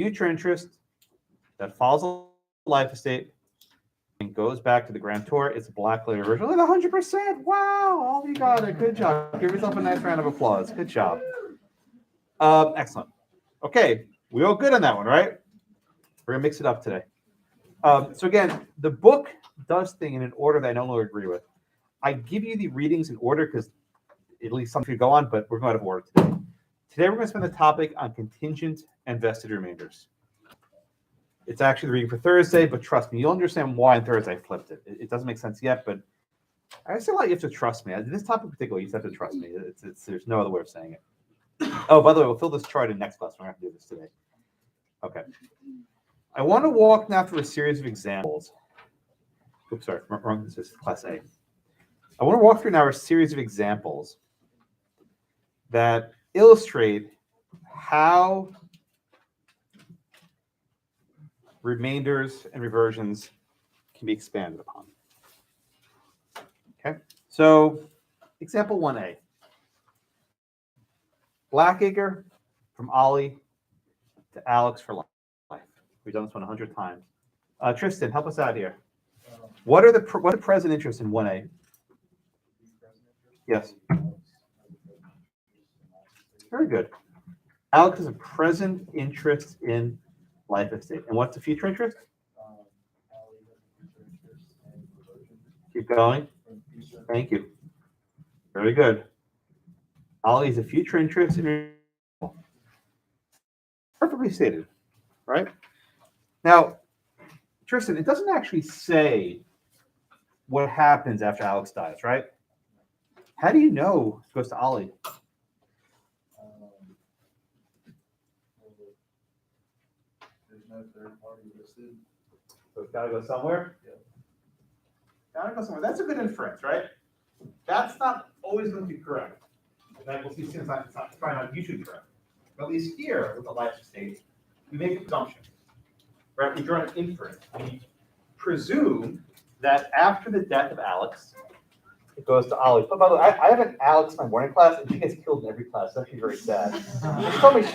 future interest that follows a life estate and goes back to the grantor. It's a black letter version. Look at 100%. Wow. All you got it. Good job. Give yourself a nice round of applause. Good job. Excellent. Okay. We all good on that one, right? We're going to mix it up today. So again, the book does things in an order that I no longer agree with. I give you the readings in order because at least some could go on, but we're going out of order today. Today we're going to spend the topic on contingent and vested remainders. It's actually the reading for Thursday, but trust me, you'll understand why on Thursday I flipped it. It doesn't make sense yet, but I say like you have to trust me. This topic in particular, you just have to trust me. There's no other way of saying it. Oh, by the way, we'll fill this chart in next class. We're going to have to do this today. Okay. I want to walk now through a series of examples. Oops, sorry, wrong. This is class A. I want to walk through now a series of examples that illustrate how remainders and reversions can be expanded upon. Okay, so example 1A. Blackacre from Ollie to Alex for life. We've done this one 100 times. Tristan, help us out here. What are present interests in 1A? Yes. Very good. Alex has a present interest in life estate. And what's the future interest? Keep going. Thank you. Very good. Ollie is a future interest in perfectly stated, right? Now, Tristan, it doesn't actually say what happens after Alex dies, right? How do you know it goes to Ollie? There's no third party listed. So it's got to go somewhere? Yeah. Got to go somewhere. That's a good inference, right? That's not always going to be correct. In fact, we'll see soon it's probably not usually correct. But at least here with the life estate, we make a presumption, right? We draw an inference. We presume that after the death of Alex, it goes to Ollie. But by the way, I have an Alex in my morning class, and she gets killed in every class. It's actually very sad. She told me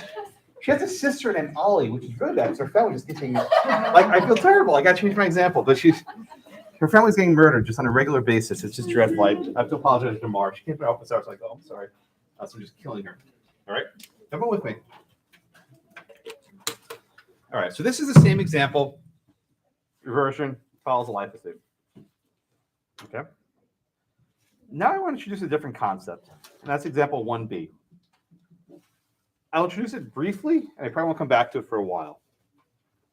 she has a sister named Ollie, which is really bad because her family just getting like I feel terrible. I got to change my example, but her family's getting murdered just on a regular basis. It's just dreadful. I have to apologize to Mar. She came to my office. I was like, oh, I'm sorry. So I'm just killing her. All right, everyone with me. All right, so this is the same example. Reversion follows a life estate. Okay. Now I want to introduce a different concept, and that's example 1B. I'll introduce it briefly, and I probably won't come back to it for a while.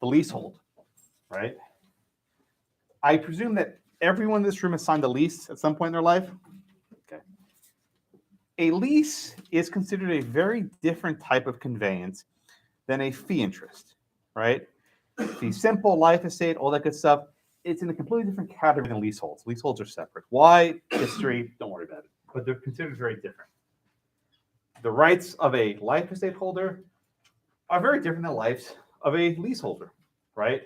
The leasehold, right? I presume that everyone in this room has signed a lease at some point in their life. Okay. A lease is considered a very different type of conveyance than a fee interest, right? Fee simple, life estate, all that good stuff. It's in a completely different category than leaseholds. Leaseholds are separate. Why? History, don't worry about it. But they're considered very different. The rights of a life estate holder are very different than the rights of a leaseholder, right?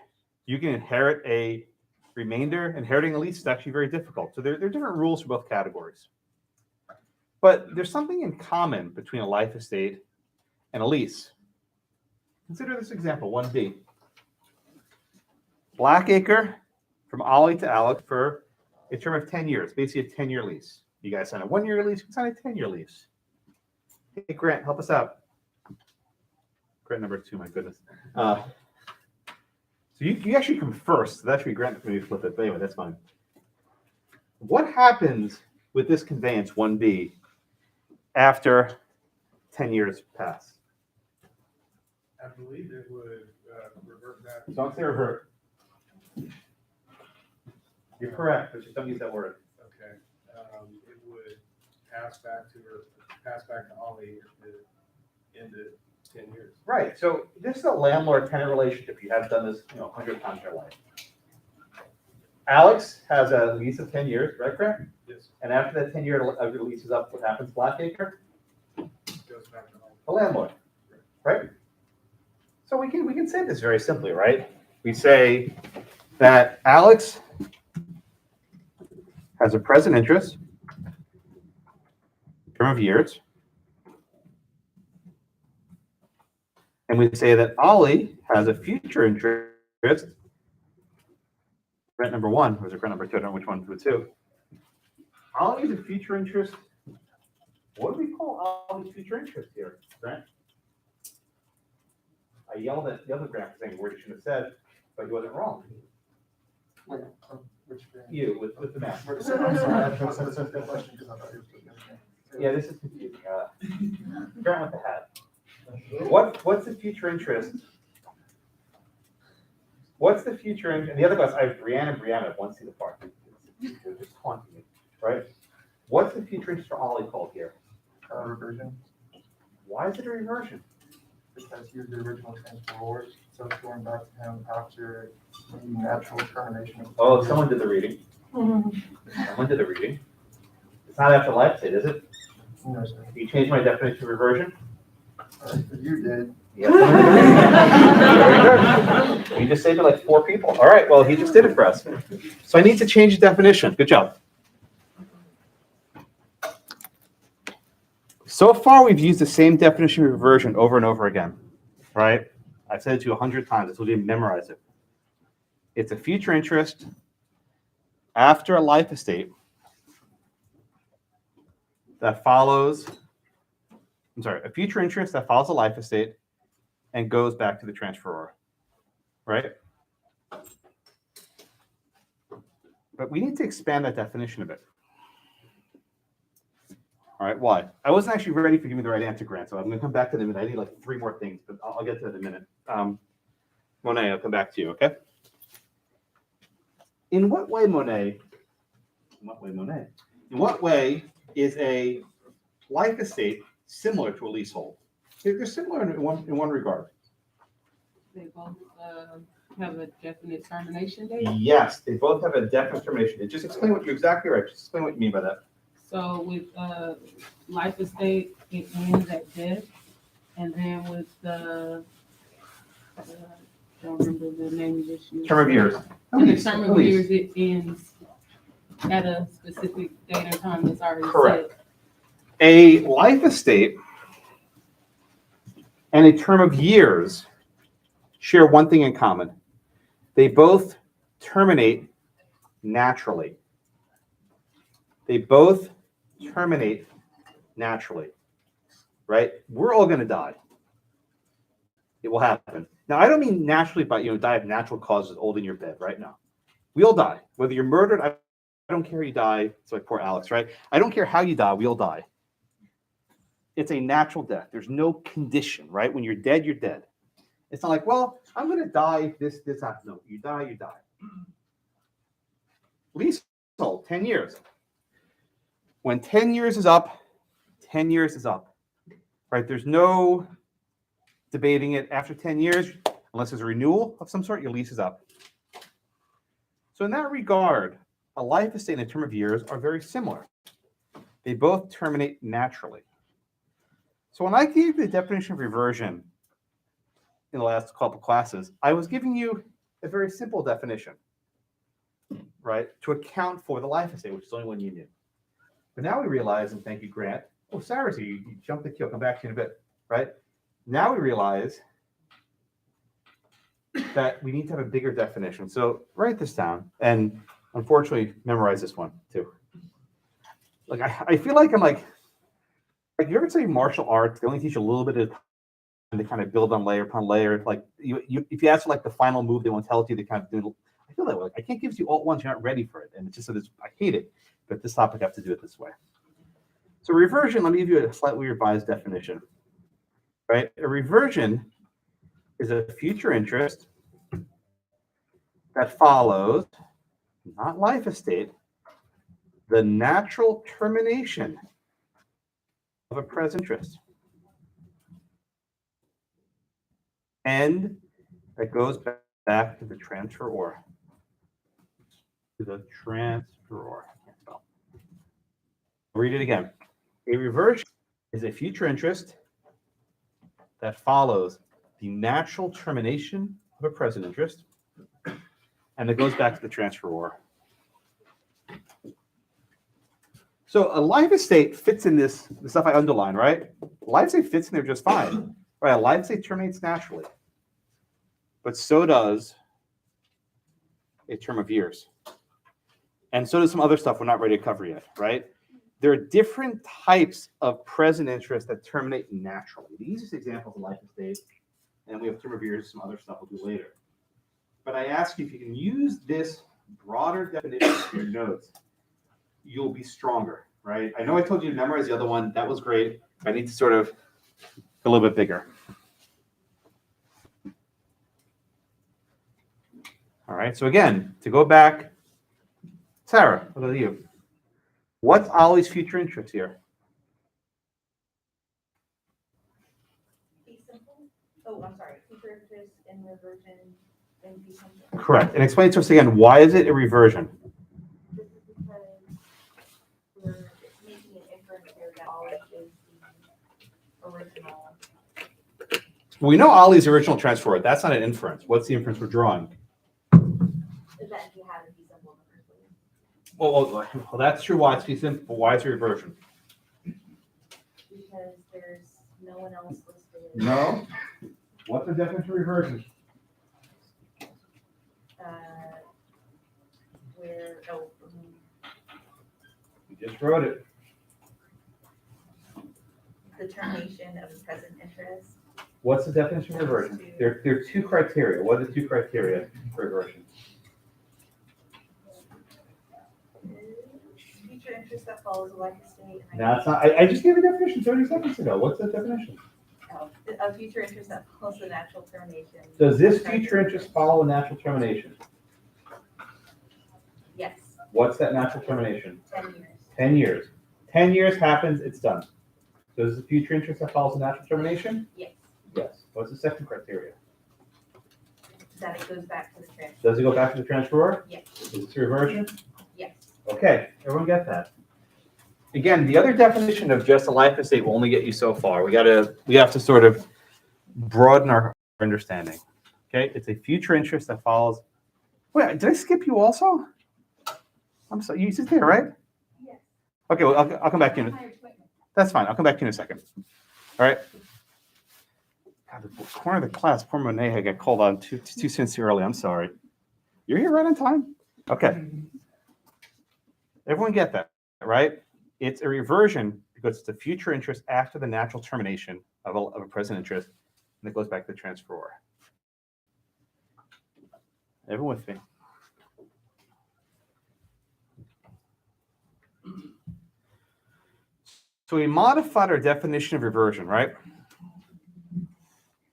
You can inherit a remainder. Inheriting a lease is actually very difficult. So there are different rules for both categories. But there's something in common between a life estate and a lease. Consider this example, 1B. Blackacre from Ollie to Alex for a term of 10 years, basically a 10-year lease. You guys sign a 1-year lease, you can sign a 10-year lease. Hey, Grant, help us out. Grant number 2, my goodness. So you actually come first. So that should be Grant. Maybe flip it. But anyway, that's fine. What happens with this conveyance 1B after 10 years pass? I believe it would revert back. Don't say revert. You're correct, but just don't use that word. Okay. It would pass back to Ollie at the end of 10 years. Right. So this is a landlord-tenant relationship. You have done this, 100 times in your life. Alex has a lease of 10 years, right, Grant? Yes. And after that 10-year lease is up, what happens, Blackacre? Goes back to Ollie. The landlord, right? So we can say this very simply, right? We say that Alex has a present interest, term of years, And we say that Ollie has a future interest. Grant number 1, or is it grant number 2? I don't know which one to 2. Ollie has a future interest. What do we call Ollie's future interest here, Grant? I yelled at the other grant for saying a word you shouldn't have said, but he wasn't wrong. You, with the math. Yeah, this is confusing. Grant with the hat. What's the future interest? What's the future interest? And the other guys, I have Brianna and Brianna at 1 seat apart. They're just taunting me, right? What's the future interest for Ollie called here? Reversion, Why is it a reversion? because he was the original transferor, so it's going back to him after the natural termination. Oh, someone did the reading. Someone did the reading. It's not after life state, is it? No, sir. You changed my definition of reversion? You did. Yes. You just saved it like 4 people. All right, well, he just did it for us. So I need to change the definition. Good job. So far, we've used the same definition of reversion over and over again, right? I've said it to you 100 times. I told you to memorize it. It's a future interest after a life estate that follows, a future interest that follows a life estate and goes back to the transferor, right? But we need to expand that definition a bit. All right, why? I wasn't actually ready for giving me the right answer, Grant, so I'm going to come back to them, and I need like 3 more things, but I'll get to that in a minute. Monet, I'll come back to you, okay? In what way, Monet? In what way is a life estate similar to a leasehold? They're similar in one regard. They both have a definite termination date. Yes, they both have a definite termination. Just explain what you're exactly right. Just explain what you mean by that. So with life estate, it ends at death, and then with the don't remember the name you just used. Term of years. In the term of years, it ends at a specific date or time that's already Correct. set. A life estate and a term of years share one thing in common. They both terminate naturally. They both terminate naturally, right? We're all going to die. It will happen. Now, I don't mean naturally, but die of natural causes, old in your bed, right? No. We all die. Whether you're murdered, I don't care you die. It's like poor Alex, right? I don't care how you die, we all die. It's a natural death. There's no condition, right? When you're dead, you're dead. It's not like, well, I'm going to die if this happens. No, you die, you die. Leasehold, 10 years. When 10 years is up, 10 years is up, right? There's no debating it. After 10 years, unless there's a renewal of some sort, your lease is up. So in that regard, a life estate and a term of years are very similar. They both terminate naturally. So when I gave the definition of reversion in the last couple classes, I was giving you a very simple definition, right, to account for the life estate, which is the only one you knew. But now we realize, and thank you, Grant. Oh, Sarah's here. You jumped the queue. I'll come back to you in a bit, right? Now we realize that we need to have a bigger definition. So write this down, and unfortunately, memorize this one too. Like I feel like I'm like you ever say martial arts? They only teach you a little bit of time to kind of build on layer upon layer. Like you if you ask for like the final move, they won't tell it to you. They kind of do. I feel that way. Like, I can't give it to you all at once. You're not ready for it, and it's just that I hate it. But this topic, I have to do it this way. So reversion. Let me give you a slightly revised definition. Right, a reversion is a future interest that follows, not life estate, the natural termination of a present interest. And that goes back to the transferor. To the transferor. I can't spell. I'll read it again. A reversion is a future interest that follows the natural termination of a present interest, and it goes back to the transferor. So a life estate fits in this, the stuff I underline, right? Life estate fits in there just fine. Right, a life estate terminates naturally, but so does a term of years. And so does some other stuff we're not ready to cover yet, right? There are different types of present interest that terminate naturally. The easiest example is a life estate, and we have term of years, some other stuff we'll do later. But I ask you if you can use this broader definition in your notes, you'll be stronger, right? I know I told you to memorize the other one. That was great. I need to sort of a little bit bigger. All right, so again, to go back, Sarah, what about you? What's Ollie's future interest here? Fee simple? Oh, I'm sorry, future interest in reversion and fee simple. Correct. And explain to us again, why is it a reversion? This is because we're making an inference here that all is the original. We know Ollie's original transfer. That's not an inference. What's the inference we're drawing? That he had a fee simple in the first place. Well, that's true. Why it's fee simple, but why it's a reversion? Because there's no one else listed. No. What's the definition of reversion? Where, You just wrote it. the termination of the present interest. What's the definition of reversion? There are two criteria. What are the two criteria for reversion? Future interest that follows a life estate. No, it's not. I just gave a definition 30 seconds ago. What's the definition? A future interest that follows the natural termination. Does this future interest follow a natural termination? Yes, What's that natural termination? 10 years. 10 years. 10 years happens, it's done. Does the future interest that follows a natural termination? Yes, Yes. What's the second criteria? that it goes back to the transfer. Does it go back to the transferor? Yes, Is it a reversion? yes. Okay, everyone get that? Again, the other definition of just a life estate will only get you so far. We have to sort of broaden our understanding. Okay, it's a future interest that follows. Wait, did I skip you also? I'm sorry, you sit there, right? Yes. Okay, well, I'll come back to you. That's fine. I'll come back to you in a second. All right. God, the corner of the class, poor Monet had got called on too soon too early. I'm sorry. You're here right on time? Okay. Everyone get that, right? It's a reversion because it's a future interest after the natural termination of a present interest, and it goes back to the transferor. Everyone with me? So we modified our definition of reversion, right?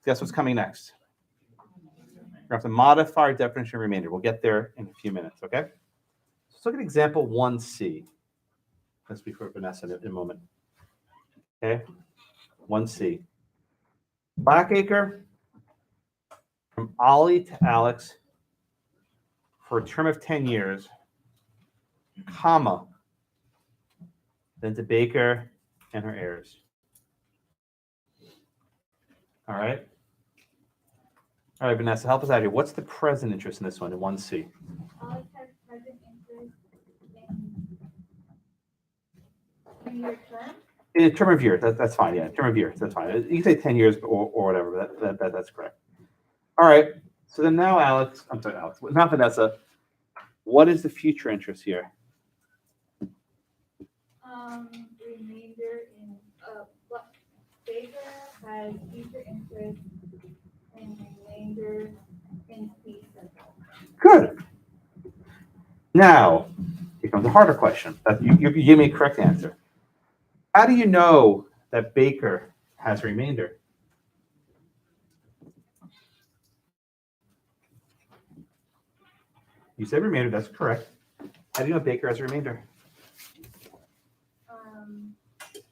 Guess what's coming next? We have to modify our definition of remainder. We'll get there in a few minutes, okay? Let's look at example 1C. Let's be for Vanessa in a moment. Okay, 1C. Blackacre from Ollie to Alex for a term of 10 years, comma, then to Baker and her heirs. All right. All right, Vanessa, help us out here. What's the present interest in this one in 1C? Alex has present interest in 3-year term. In a term of years, that's fine. Yeah, term of years, that's fine. You can say 10 years or whatever. That's correct. All right. So then now, Alex, not Vanessa. What is the future interest here? Remainder in Baker has future interest and remainder in fee simple. Good. Now, here comes a harder question. You give me a correct answer. How do you know that Baker has remainder? You said remainder, that's correct. How do you know Baker has remainder?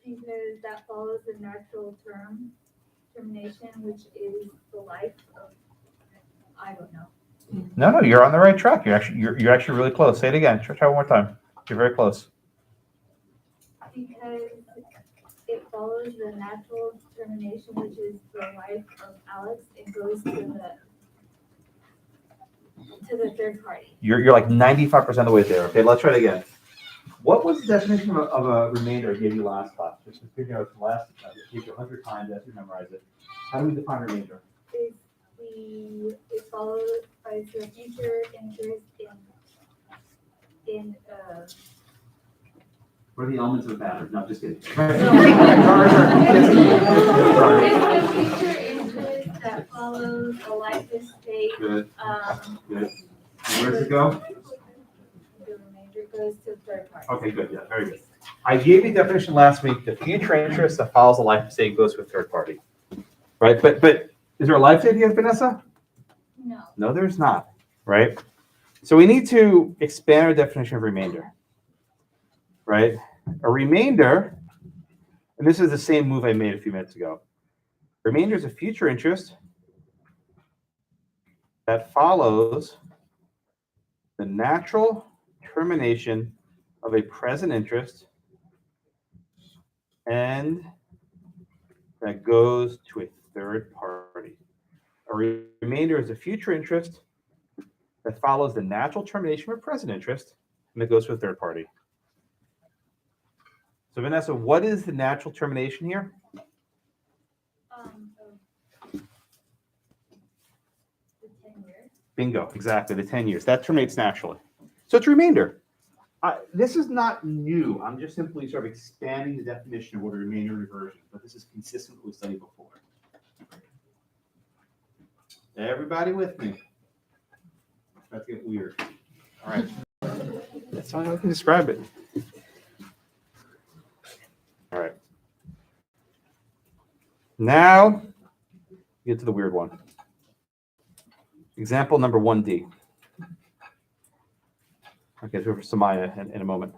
Because that follows the natural termination, which is the life of, I don't know. No, you're on the right track. You're actually really close. Say it again. Try one more time. You're very close. Because it follows the natural termination, which is the life of Alex, and goes to the third party. You're like 95% of the way there. Okay, let's try it again. What was the definition of a remainder I gave you last class? Just to figure out the last, I gave you 100 times as you memorize it. How do we define remainder? It follows by the future interest in What are the elements of a pattern? No, just kidding. It's the future interest that follows a life estate. Good, good. And where does it go? The remainder goes to third party. Okay, good, yeah, very good. I gave you a definition last week. The future interest that follows a life estate goes to a third party. Right, but is there a life estate here, Vanessa? No. No, there's not, right? So we need to expand our definition of remainder, right? A remainder, and this is the same move I made a few minutes ago. Remainder is a future interest that follows the natural termination of a present interest and that goes to a third party. A remainder is a future interest that follows the natural termination of a present interest and that goes to a third party. So Vanessa, what is the natural termination here? The 10 years. Bingo, exactly, the 10 years. That terminates naturally. So it's a remainder. This is not new. I'm just simply sort of expanding the definition of what a remainder and reversion, but this is consistent with what we studied before. Everybody with me? That's getting weird. All right. That's how I can describe it. All right. Now, get to the weird one. Example number 1D. Okay, so for Samaya in a moment.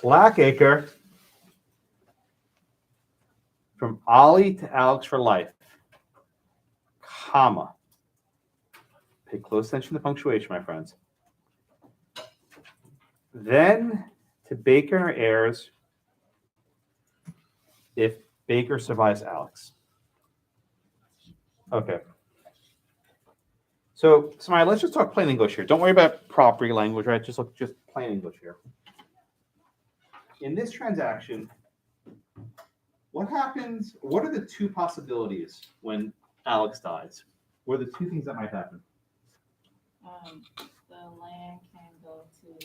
Blackacre from Ollie to Alex for life, comma. Pay close attention to the punctuation, my friends. Then to Baker and her heirs if Baker survives Alex. Okay. So, Samaya, let's just talk plain English here. Don't worry about property language, right? Just plain English here. In this transaction, what happens? What are the two possibilities when Alex dies? What are the two things that might happen? The land can go to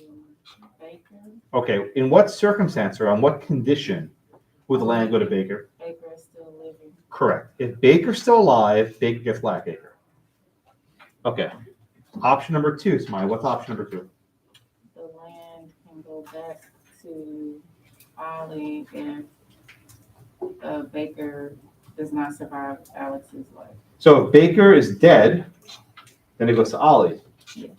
Baker. Okay, in what circumstance or on what condition would the land go to Baker? Baker is still living. Correct. If Baker's still alive, Baker gets Blackacre. Okay. Option number 2, Samaya. What's option number 2? The land can go back to Ollie if Baker does not survive Alex's life. So if Baker is dead, then it goes to Ollie. Yes.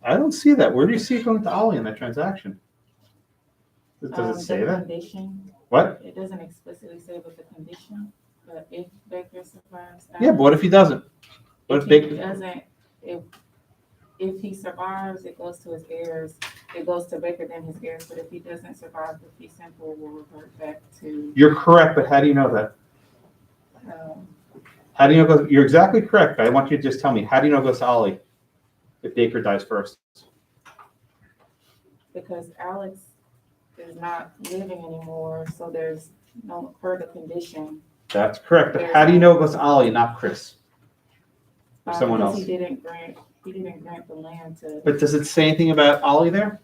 I don't see that. Where do you see it going to Ollie in that transaction? Does it say the that? Condition, What? it doesn't explicitly say what the condition, but if Baker survives. Yeah, but what if he doesn't? What if he Baker doesn't, if he survives, it goes to his heirs. It goes to Baker, then his heirs. But if he doesn't survive, the fee simple will revert back to. You're correct, but how do you know that? How do you know it goes? You're exactly correct, but I want you to just tell me, how do you know it goes to Ollie if Baker dies first? Because Alex is not living anymore, so there's no further condition. That's correct, but how do you know it goes to Ollie and not Chris? Or someone Because else? He didn't grant the land to. But does it say anything about Ollie there?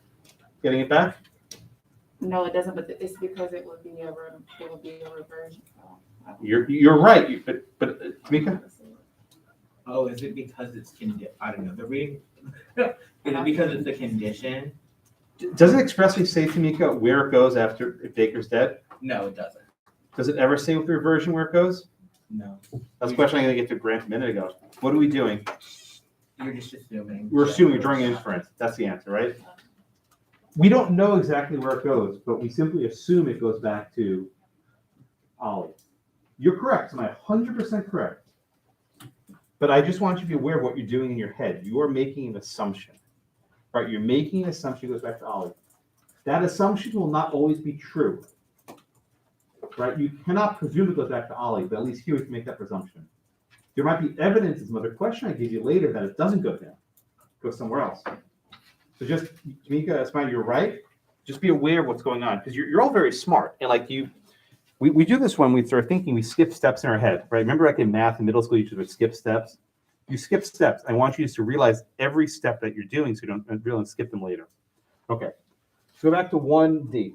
Getting it back? No, it doesn't, but it's because it would be a reversion. You're right, but Tamika? Oh, is it because it's I don't know. The reading. Is it because it's a condition? Does it expressly say, Tamika, where it goes after if Baker's dead? No, it doesn't. Does it ever say with the reversion where it goes? No. That's a question I'm going to get to Grant a minute ago. What are we doing? You're just assuming. We're assuming, we're drawing an inference. That's the answer, right? We don't know exactly where it goes, but we simply assume it goes back to Ollie. You're correct. Am I 100% correct? But I just want you to be aware of what you're doing in your head. You are making an assumption, right? You're making an assumption it goes back to Ollie. That assumption will not always be true, right? You cannot presume it goes back to Ollie, but at least here we can make that presumption. There might be evidence in some other question I give you later that it doesn't go there. It goes somewhere else. So just, Tamika, Smile, you're right. Just be aware of what's going on because you're all very smart. And like we do this when we start thinking, we skip steps in our head, right? Remember like in math in middle school, you should skip steps. You skip steps. I want you just to realize every step that you're doing so you don't really skip them later. Okay. So go back to 1D.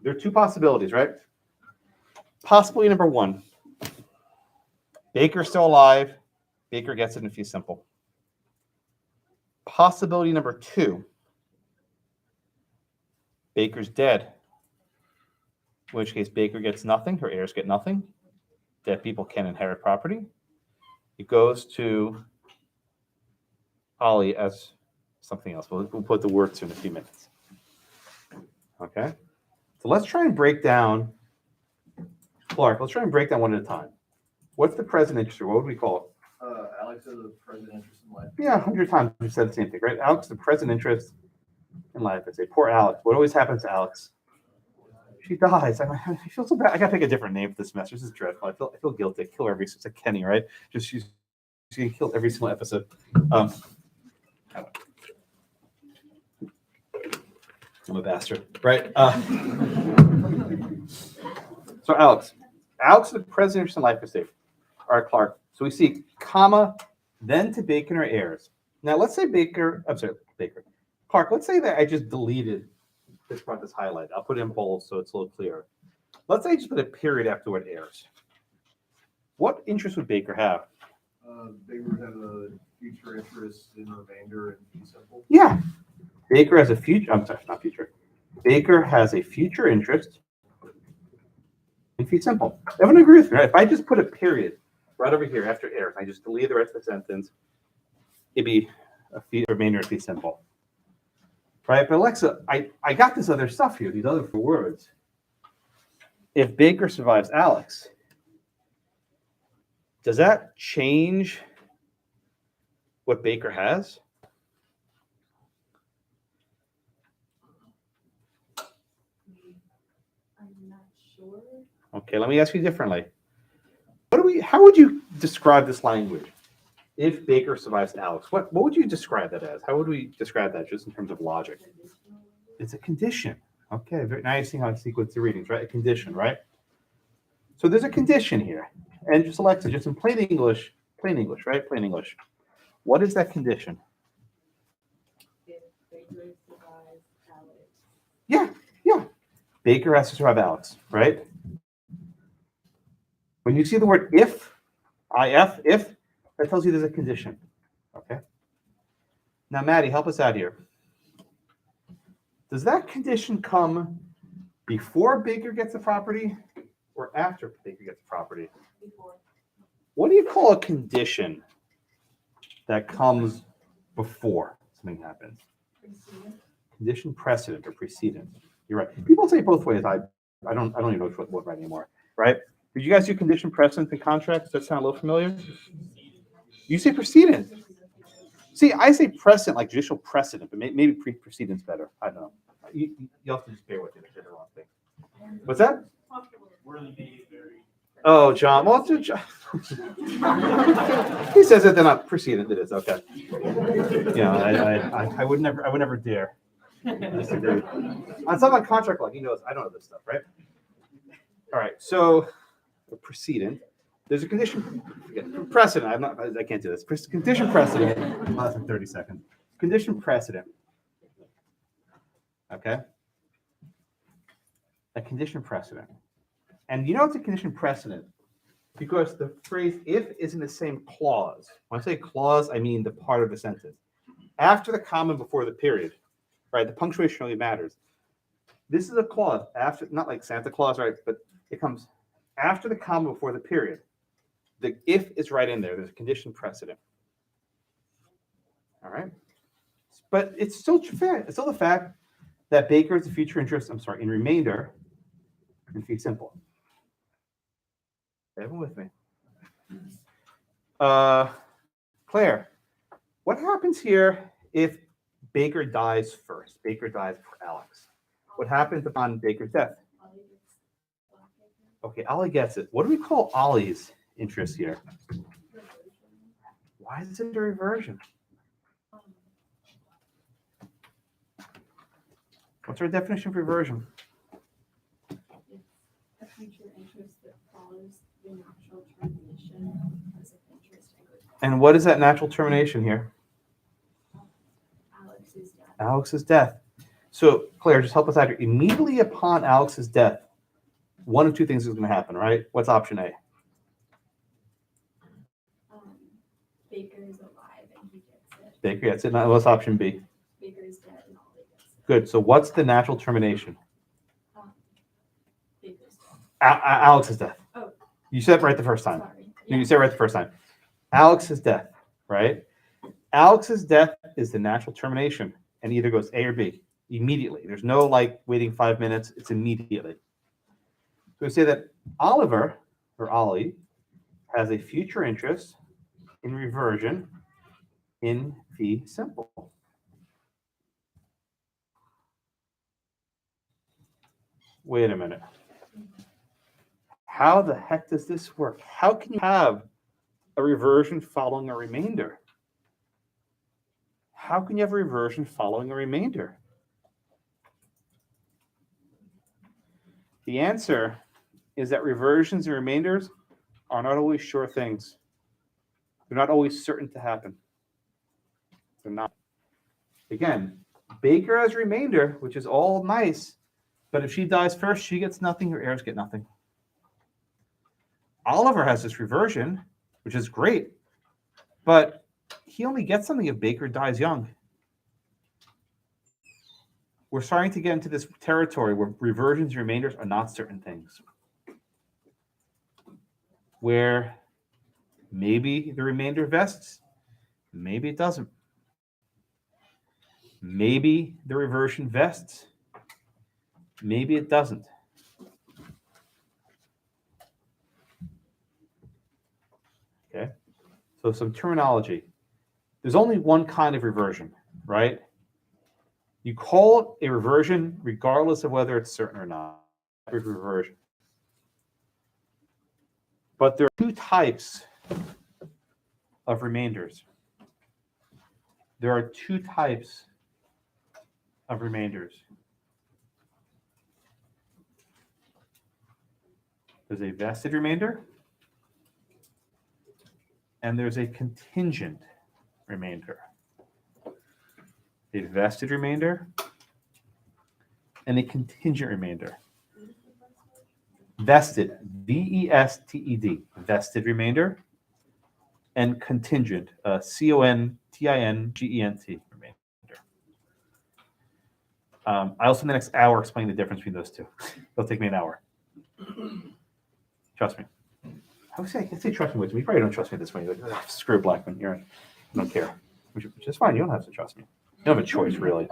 There are two possibilities, right? Possibility number one, Baker's still alive. Baker gets it in fee simple. Possibility number two, Baker's dead. In which case Baker gets nothing, her heirs get nothing. Dead people can inherit property. It goes to Ollie as something else. We'll put the words in a few minutes. Okay. So let's try and break down, Clark, let's try and break down one at a time. What's the present interest, or what would we call it? Alex is the present interest in life. Yeah, 100 times we said the same thing, right? Alex, the present interest in life. I say, poor Alex. What always happens to Alex? She dies. I feel so bad. I gotta pick a different name for this semester. This is dreadful. I feel guilty. I kill her every. It's like Kenny, right? Just she's getting killed every single episode. I'm a bastard, right? So Alex is the present interest in life estate. All right, Clark. So we see comma, then to Baker and her heirs. Now let's say Baker. Clark. Let's say that I just deleted this part that's highlighted. I'll put it in bold so it's a little clearer. Let's say I just put a period after what heirs. What interest would Baker have? They would have a future interest in remainder and fee simple. Yeah. Baker has a future. I'm sorry, not future. Baker has a future interest in fee simple. Everyone agree with me, right? If I just put a period right over here after heirs, I just delete the rest of the sentence, it'd be a remainder of fee simple. Right? But Alexa, I got this other stuff here, these other 4 words. If Baker survives Alex, does that change what Baker has? I'm not sure. Okay, let me ask you differently. How would you describe this language? If Baker survives Alex, what would you describe that as? How would we describe that just in terms of logic? It's a condition. Okay, very nice. Seeing how I sequence the readings, right? A condition, right? So there's a condition here. And just Alexa, just in plain English, right? Plain English. What is that condition? If Baker survives Alex. Yeah. Baker has to survive Alex, right? When you see the word if, if, that tells you there's a condition. Okay. Now, Maddie, help us out here. Does that condition come before Baker gets the property or after Baker gets the property? Before. What do you call a condition that comes before something happens? Precedent. Condition precedent or precedent. You're right. People say both ways. I don't even know which one right anymore. Right? Did you guys do condition precedent in contracts? Does that sound a little familiar? You say precedent. See, I say precedent, like judicial precedent, but maybe precedent's better. I don't know. You have to just bear with it. I did the wrong thing. What's that? Oh, John. Well, John. He says it, then I'm precedent. It is okay. I would never dare disagree. On something like contract law, he knows I don't know this stuff, right? All right. So, a precedent. There's a condition precedent. I can't do this. Condition precedent. Less than 30 seconds. Condition precedent. Okay. A condition precedent. And you know it's a condition precedent because the phrase if is in the same clause. When I say clause, I mean the part of the sentence. After the comma, before the period. Right? The punctuation really matters. This is a clause after, not like Santa Claus, right? But it comes after the comma, before the period. The if is right in there. There's a condition precedent. All right. But it's still fair. It's still the fact that Baker is the future interest, in remainder in fee simple. Everyone with me? Claire, what happens here if Baker dies first? Baker dies for Alex. What happens upon Baker's death? Okay, Ollie gets it. What do we call Ollie's interest here? Why is it a reversion? What's our definition of reversion? A future interest that follows the natural termination as of interest and goes And what is that natural termination here? Alex's death. Alex's death. So, Claire, just help us out here. Immediately upon Alex's death, one of two things is going to happen, right? What's option A? Baker's alive and he gets it. Baker gets it. Now, what's option B? Baker's dead and Ollie gets it. Good. So, what's the natural termination? Baker's dead. Alex's death. Oh. You said it right the first time. Sorry. You said it right the first time. Alex's death, right? Alex's death is the natural termination, and either goes A or B immediately. There's no like waiting 5 minutes. It's immediately. So we say that Oliver or Ollie has a future interest in reversion in fee simple. Wait a minute. How the heck does this work? How can you have a reversion following a remainder? How can you have a reversion following a remainder? The answer is that reversions and remainders are not always sure things. They're not always certain to happen. They're not. Again, Baker has remainder, which is all nice, but if she dies first, she gets nothing, her heirs get nothing. Oliver has this reversion, which is great, but he only gets something if Baker dies young. We're starting to get into this territory where reversions and remainders are not certain things. Where maybe the remainder vests, maybe it doesn't. Maybe the reversion vests, maybe it doesn't. Okay, so some terminology. There's only one kind of reversion, right? You call it a reversion regardless of whether it's certain or not. Reversion. But there are two types of remainders. There are two types of remainders. There's a vested remainder, and there's a contingent remainder. A vested remainder and a contingent remainder. Vested, V-E-S-T-E-D, vested remainder, and contingent, C-O-N-T-I-N-G-E-N-T remainder. I also in the next hour explain the difference between those two. It'll take me an hour. Trust me. I can say trust me with me. You probably don't trust me this way. Like, screw Blackman. I don't care. Which is fine. You don't have to trust me. You don't have a choice, really.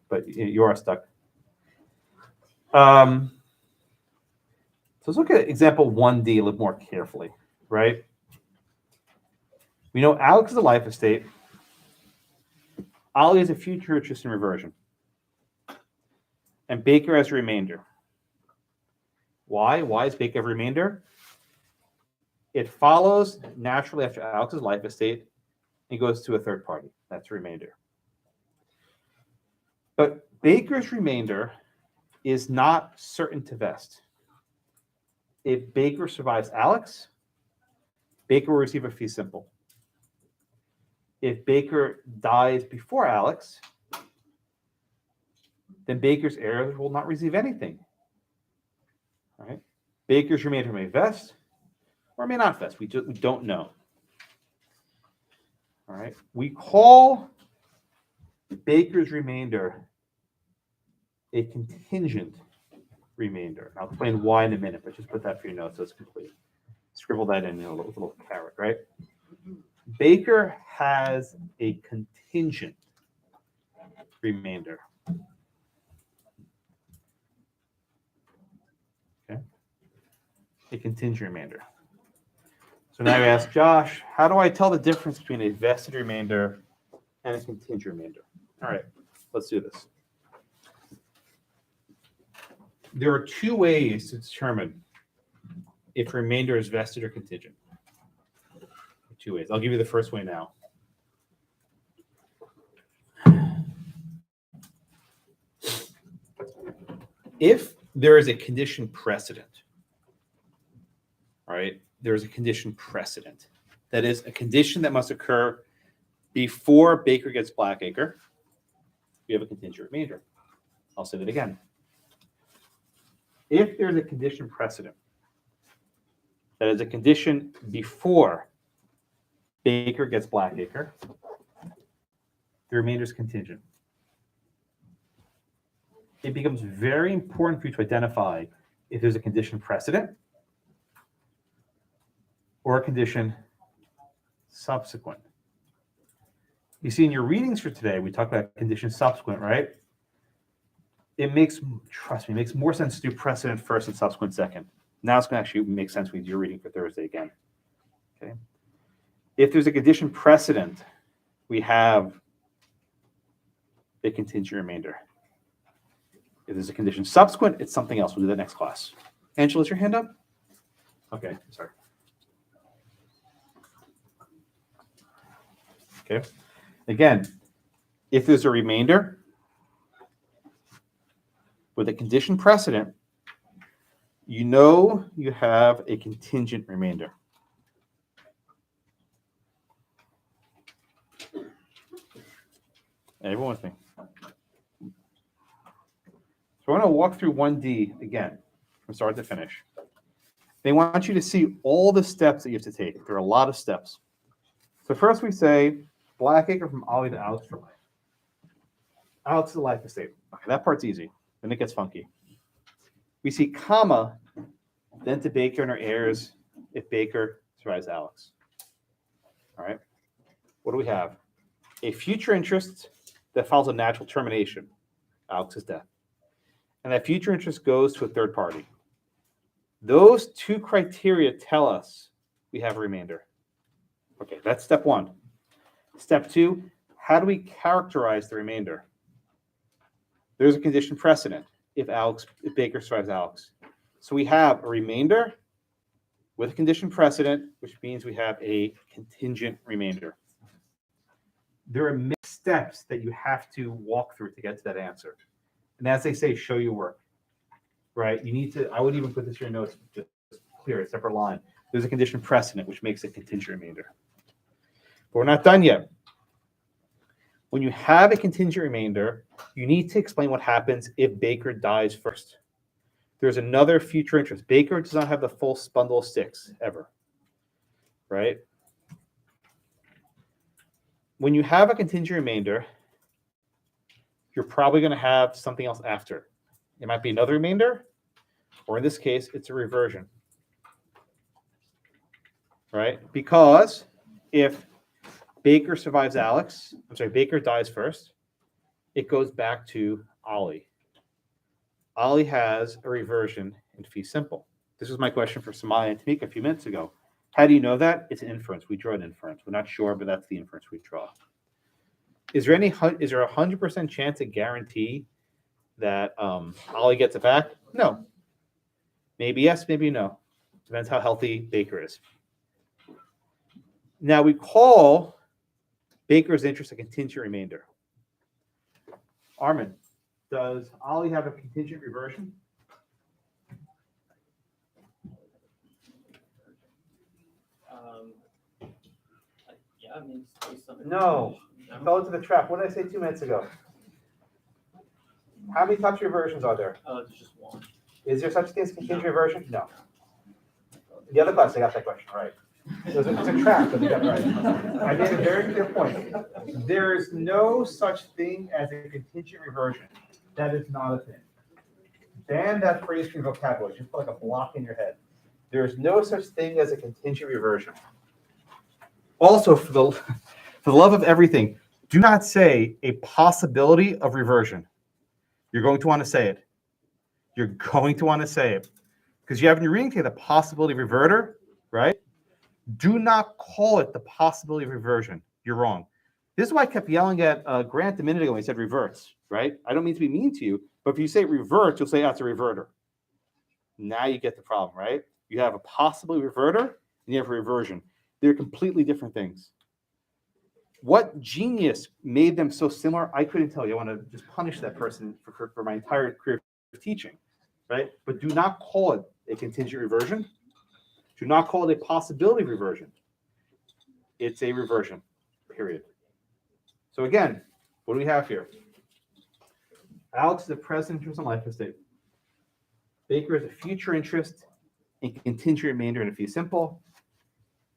But you are stuck. So let's look at example 1D a little more carefully, right? We know Alex is a life estate. Ollie is a future interest in reversion. And Baker has a remainder. Why? Why is Baker a remainder? It follows naturally after Alex's life estate and goes to a third party. That's a remainder. But Baker's remainder is not certain to vest. If Baker survives Alex, Baker will receive a fee simple. If Baker dies before Alex, then Baker's heirs will not receive anything. All right? Baker's remainder may vest or may not vest. We don't know. All right. We call Baker's remainder a contingent remainder. I'll explain why in a minute, but just put that for your notes so it's complete. Scribble that in a little carrot, right? Baker has a contingent remainder. Okay. A contingent remainder. So now you ask Josh, how do I tell the difference between a vested remainder and a contingent remainder? All right, let's do this. There are two ways to determine if remainder is vested or contingent. Two ways. I'll give you the first way now. If there is a condition precedent, right? There is a condition precedent. That is a condition that must occur before Baker gets Blackacre. We have a contingent remainder. I'll say that again. If there's a condition precedent, that is a condition before Baker gets Blackacre, the remainder is contingent. It becomes very important for you to identify if there's a condition precedent or a condition subsequent. You see, in your readings for today, we talked about condition subsequent, right? It makes, trust me, it makes more sense to do precedent first and subsequent second. Now it's going to actually make sense with your reading for Thursday again. Okay. If there's a condition precedent, we have a contingent remainder. If there's a condition subsequent, it's something else. We'll do that next class. Angela, is your hand up? Okay, sorry. Okay. Again, if there's a remainder with a condition precedent, you know you have a contingent remainder. Everyone with me? So I want to walk through 1D again from start to finish. They want you to see all the steps that you have to take. There are a lot of steps. So first we say Blackacre from Ollie to Alex for life. Alex to the life estate. Okay, that part's easy. Then it gets funky. We see comma, then to Baker and her heirs if Baker survives Alex. All right. What do we have? A future interest that follows a natural termination, Alex's death. And that future interest goes to a third party. Those two criteria tell us we have a remainder. Okay, that's step one. Step two, how do we characterize the remainder? There's a condition precedent if Baker survives Alex. So we have a remainder with a condition precedent, which means we have a contingent remainder. There are many steps that you have to walk through to get to that answer. And as they say, show your work, right? You need to, I would even put this in your notes, just clear a separate line. There's a condition precedent, which makes a contingent remainder. But we're not done yet. When you have a contingent remainder, you need to explain what happens if Baker dies first. There's another future interest. Baker does not have the full bundle of sticks ever, right? When you have a contingent remainder, you're probably going to have something else after. It might be another remainder, or in this case, it's a reversion, right? Because if Baker survives Alex, Baker dies first, it goes back to Ollie. Ollie has a reversion in fee simple. This was my question for Samaya and Tamika a few minutes ago. How do you know that? It's an inference. We draw an inference. We're not sure, but that's the inference we draw. Is there a 100% chance, a guarantee that Ollie gets it back? No. Maybe yes, maybe no. Depends how healthy Baker is. Now we call Baker's interest a contingent remainder. Armin, does Ollie have a contingent reversion? Yeah, I mean, it's based on the No. condition. Fell into the trap. What did I say 2 minutes ago? How many types of reversions are there? There's just one. Is there such thing as contingent reversion? No. The other class, I got that question right. It's a trap, but you got it right. I made a very clear point. There is no such thing as a contingent reversion. That is not a thing. Ban that phrase from your vocabulary. Just put like a block in your head. There is no such thing as a contingent reversion. Also, for the love of everything, do not say a possibility of reversion. You're going to want to say it. You're going to want to say it. Because you have in your reading today the possibility of reverter, right? Do not call it the possibility of reversion. You're wrong. This is why I kept yelling at Grant a minute ago when he said reverts, right? I don't mean to be mean to you, but if you say reverts, you'll say that's a reverter. Now you get the problem, right? You have a possibility reverter and you have a reversion. They're completely different things. What genius made them so similar? I couldn't tell you. I want to just punish that person for my entire career of teaching. right? But do not call it a contingent reversion. Do not call it a possibility of reversion. It's a reversion, period. So again, what do we have here? Alex is a present interest in life estate. Baker is a future interest in contingent remainder in a fee simple.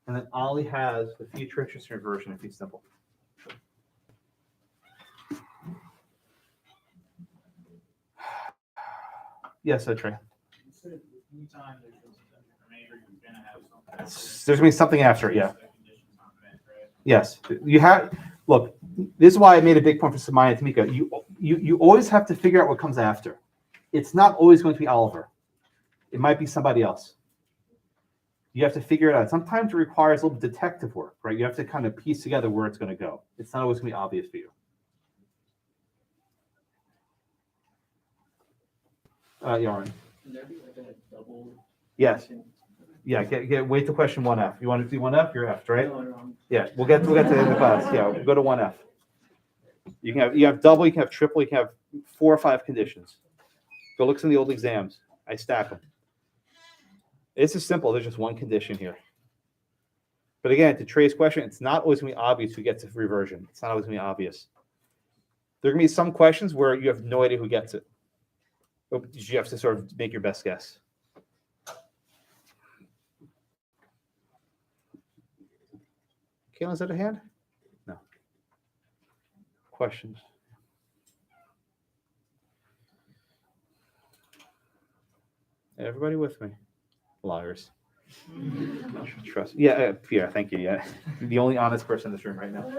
And then Ollie has the future interest in reversion in fee simple. Yes, Trey. You said anytime there's a contingent remainder, you're gonna have something. There's gonna be something after it, yeah. The condition's not met, right? Yes, you have. Look, this is why I made a big point for Samaya and Tamika. You always have to figure out what comes after. It's not always going to be Oliver. It might be somebody else. You have to figure it out. Sometimes it requires a little detective work, right? You have to kind of piece together where it's going to go. It's not always going to be obvious for you. Yarn. Can there be like a double? Yes. Yeah. Wait to question 1F. You want to do 1F? You're F, right? No, no, Yeah. We'll get to the end of the class. Yeah. We'll go to 1F. You have double. You can have triple. You can have 4 or 5 conditions. Go look in the old exams. I stack them. This is simple. There's just one condition here. But again, to Trey's question, it's not always going to be obvious who gets a reversion. It's not always going to be obvious. There are going to be some questions where you have no idea who gets it. But you have to sort of make your best guess. Kayla, is that a hand? No. Questions? Everybody with me? Liars. Trust. Yeah, thank you. Yeah. The only honest person in this room right now.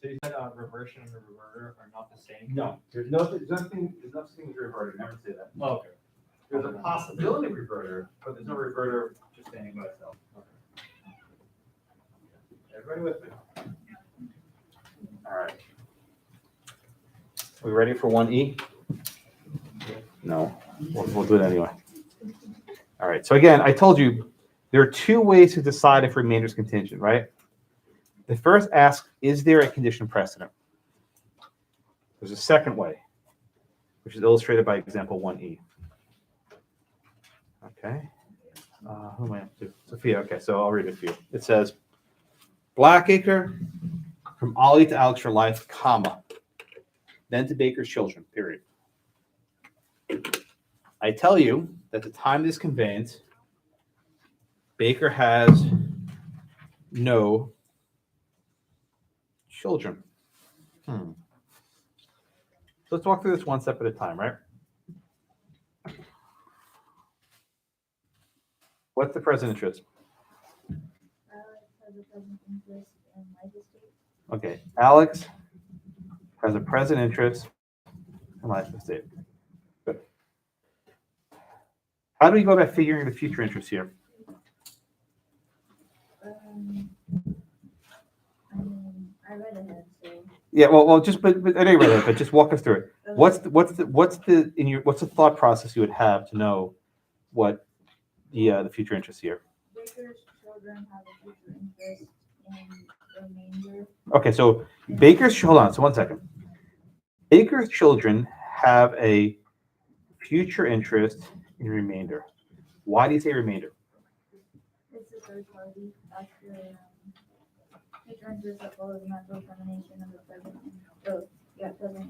So you said reversion and reverter are not the same? No, there's nothing as reverter. Never say that. Oh, okay. There's a possibility of reverter, but there's no reverter just standing by itself. Everybody with me? All right. Are we ready for 1E? No, we'll do it anyway. All right. So again, I told you there are 2 ways to decide if remainder is contingent, right? The first asks, is there a condition precedent? There's a second way, which is illustrated by example 1E. Okay. Who am I up to? Sophia. Okay, so I'll read it for you. It says, Blackacre from Ollie to Alex for life, comma, then to Baker's children, period. I tell you that at the time of this conveyance, Baker has no children. So let's walk through this one step at a time, right? What's the present interest? Has a present interest in life estate. Okay, Alex has a present interest in life estate. Good. How do we go about figuring the future interest here? I read ahead, so. Yeah, well, just but anyway, but just walk us through it. What's the thought process you would have to know what the future interest here? Baker's children have a future interest in remainder. Okay, so hold on, so 1 second. Baker's children have a future interest in remainder. Why do you say remainder? It's a third party after future interest that follows natural termination of the present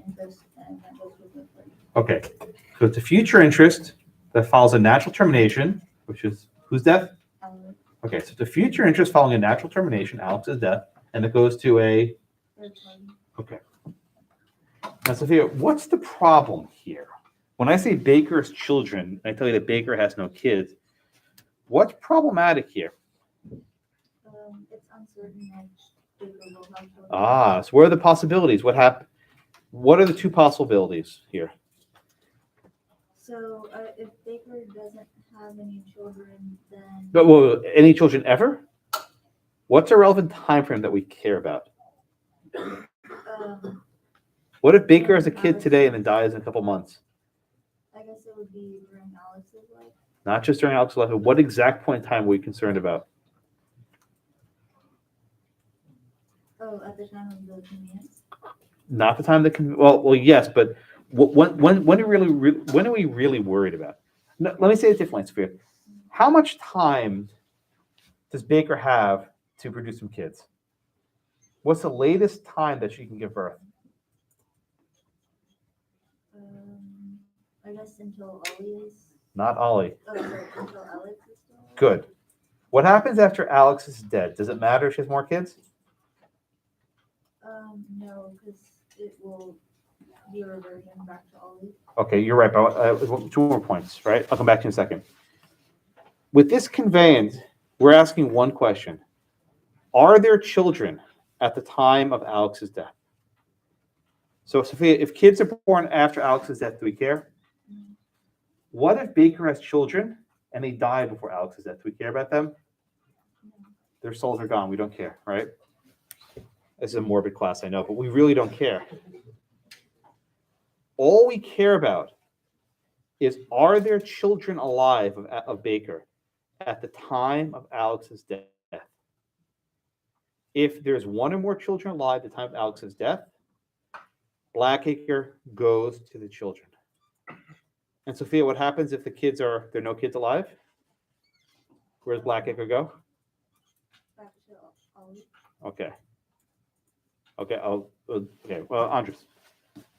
interest, and that goes with the third. Okay, so it's a future interest that follows a natural termination, which is whose death? Okay, so it's a future interest following a natural termination, Alex's death, and it goes to a Third party. okay. Now, Sophia, what's the problem here? When I say Baker's children, I tell you that Baker has no kids. What's problematic here? It's uncertain if Baker will have children. So where are the possibilities? What are the 2 possibilities here? So if Baker doesn't have any children, then But any children ever? What's a relevant time frame that we care about? What if Baker has a kid today and then dies in a couple months? I guess it would be during Alex's life. Not just during Alex's life, but what exact point in time are we concerned about? Oh, at the time of the conveyance. Not the time that can. Well, yes, but when are we really worried about? No, let me say it differently, Sophia. How much time does Baker have to produce some kids? What's the latest time that she can give birth? I guess until Ollie is, Not Ollie. sorry, until Alex is still. Good. What happens after Alex is dead? Does it matter if she has more kids? No, because it will be a reversion back to Ollie. Okay, you're right. But two more points, right? I'll come back to you in a second. With this conveyance, we're asking one question. Are there children at the time of Alex's death? So, Sophia, if kids are born after Alex's death, do we care? What if Baker has children and they die before Alex's death? Do we care about them? Their souls are gone. We don't care, right? This is a morbid class, I know, but we really don't care. All we care about is, are there children alive of Baker at the time of Alex's death? If there's one or more children alive at the time of Alex's death, Blackacre goes to the children. And Sophia, what happens if there are no kids alive? Where does Blackacre go? Back to Ollie. Okay. Okay. Well, Andres.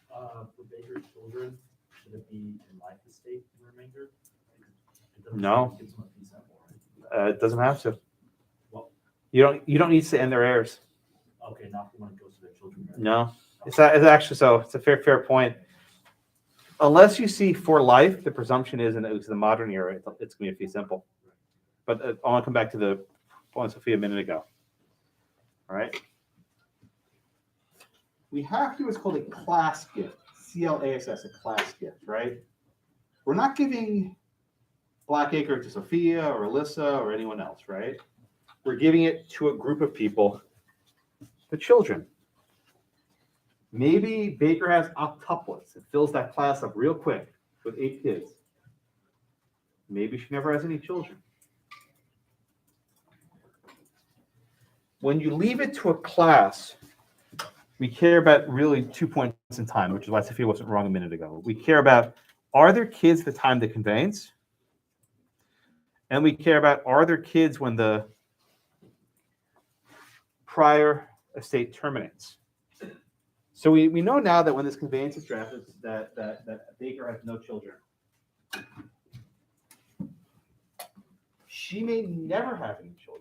For Baker's children, should it be in life estate remainder? It doesn't No. say kids must be simple, right? It doesn't have to. Well- You don't need to end their heirs. Okay, not when it goes to their children. right? No. It's actually so. It's a fair point. Unless you see for life, the presumption is in the modern era, it's going to be simple. But I want to come back to the point Sophia a minute ago. All right. We have to what's called a class gift. CLASS, a class gift, right? We're not giving Blackacre to Sophia or Alyssa or anyone else, right? We're giving it to a group of people, the children. Maybe Baker has octuplets. It fills that class up real quick with 8 kids. Maybe she never has any children. When you leave it to a class, we care about really 2 points in time, which is why Sophia wasn't wrong a minute ago. We care about, are there kids at the time of the conveyance? And we care about, are there kids when the prior estate terminates? So we know now that when this conveyance is drafted, that Baker has no children. She may never have any children.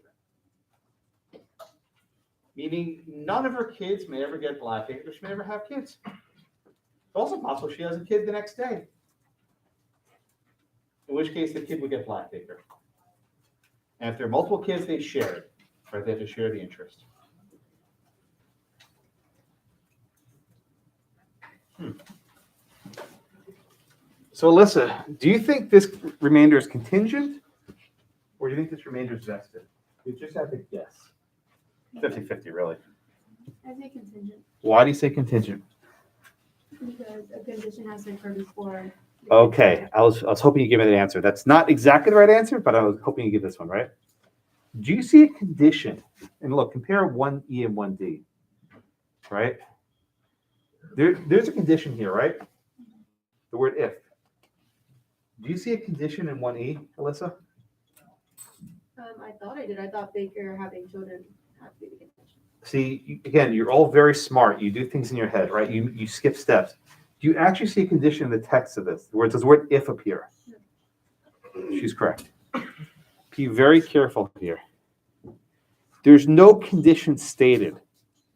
Meaning none of her kids may ever get Blackacre, she may never have kids. It's also possible she has a kid the next day. In which case the kid would get Blackacre. And if there are multiple kids, they share it. Right? They have to share the interest. So Alyssa, do you think this remainder is contingent? Or do you think this remainder is vested? You just have to guess. 50-50, really. I say contingent, Why do you say contingent? because a condition has to occur before. Okay, I was hoping you give me the answer. That's not exactly the right answer, but I was hoping you give this one, right? Do you see a condition? And look, compare 1E and 1D, right? There's a condition here, right? The word if. Do you see a condition in 1E, Alyssa? I thought I did. I thought Baker having children had to be the condition. See, again, you're all very smart. You do things in your head, right? You skip steps. Do you actually see a condition in the text of this, where does the word if appear? She's correct. Be very careful here. There's no condition stated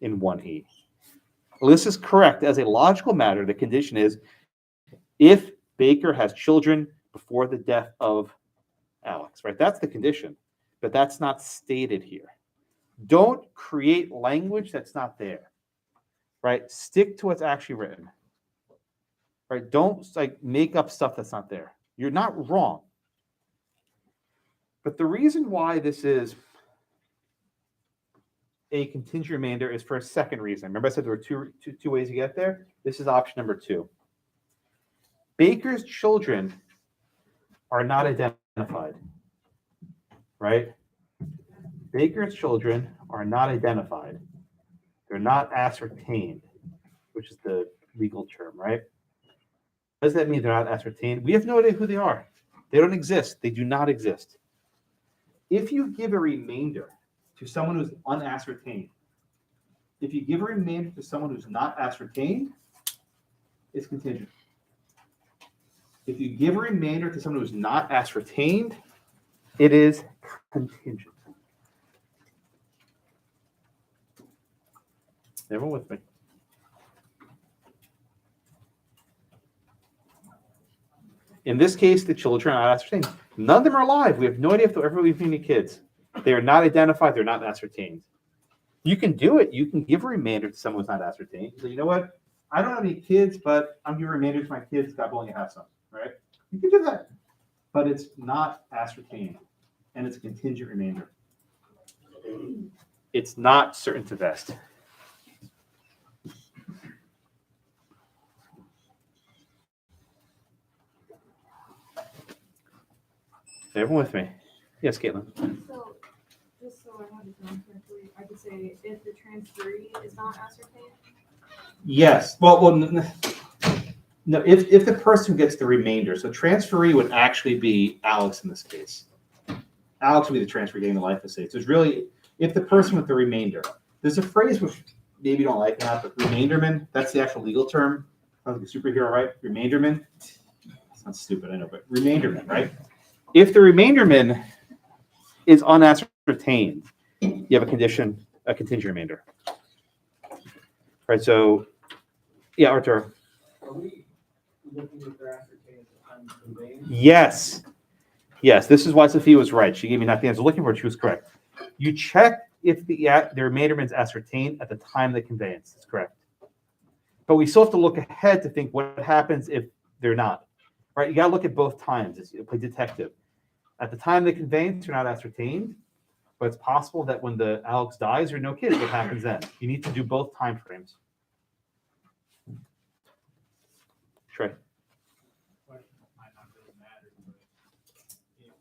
in 1E. Alyssa's correct. As a logical matter, the condition is if Baker has children before the death of Alex, right? That's the condition, but that's not stated here. Don't create language that's not there, right? Stick to what's actually written, right? Don't make up stuff that's not there. You're not wrong. But the reason why this is a contingent remainder is for a second reason. Remember I said there were two ways to get there? This is option number 2. Baker's children are not identified, right? Baker's children are not identified. They're not ascertained, which is the legal term, right? What does that mean? They're not ascertained. We have no idea who they are. They don't exist. They do not exist. If you give a remainder to someone who's unascertained, if you give a remainder to someone who's not ascertained, it's contingent. If you give a remainder to someone who's not ascertained, it is contingent. Everyone with me? In this case, the children are not ascertained. None of them are alive. We have no idea if they'll ever leave any kids. They are not identified. They're not ascertained. You can do it. You can give a remainder to someone who's not ascertained. So you know what? I don't have any kids, but I'm giving a remainder to my kids. God willing, to have some. Right? You can do that, but it's not ascertained, and it's a contingent remainder. It's not certain to vest. Everyone with me? Yes, Caitlin. So, just so I have it down correctly, I could say if the transferee is not ascertained, Yes. Well, no. If the person who gets the remainder, so transferee would actually be Alex in this case. Alex would be the transferee getting the life estate. So it's really if the person with the remainder. There's a phrase which maybe you don't like that, but remainderman. That's the actual legal term. Sounds like a superhero, right? Remainderman. Sounds stupid, I know, but remainderman, right? If the remainderman is unascertained, you have a contingent remainder. Right, so, yeah, Artur. Are we looking at their ascertained at the time of conveyance? Yes. Yes, this is why Sophia was right. She gave me not the answer looking for it. She was correct. You check if the remainderman's ascertained at the time of the conveyance. That's correct. But we still have to look ahead to think what happens if they're not. Right? You got to look at both times. You play detective. At the time of the conveyance, you're not ascertained, but it's possible that when the Alex dies, there are no kids. What happens then? You need to do both time frames. Trey. Question might not really matter, but if,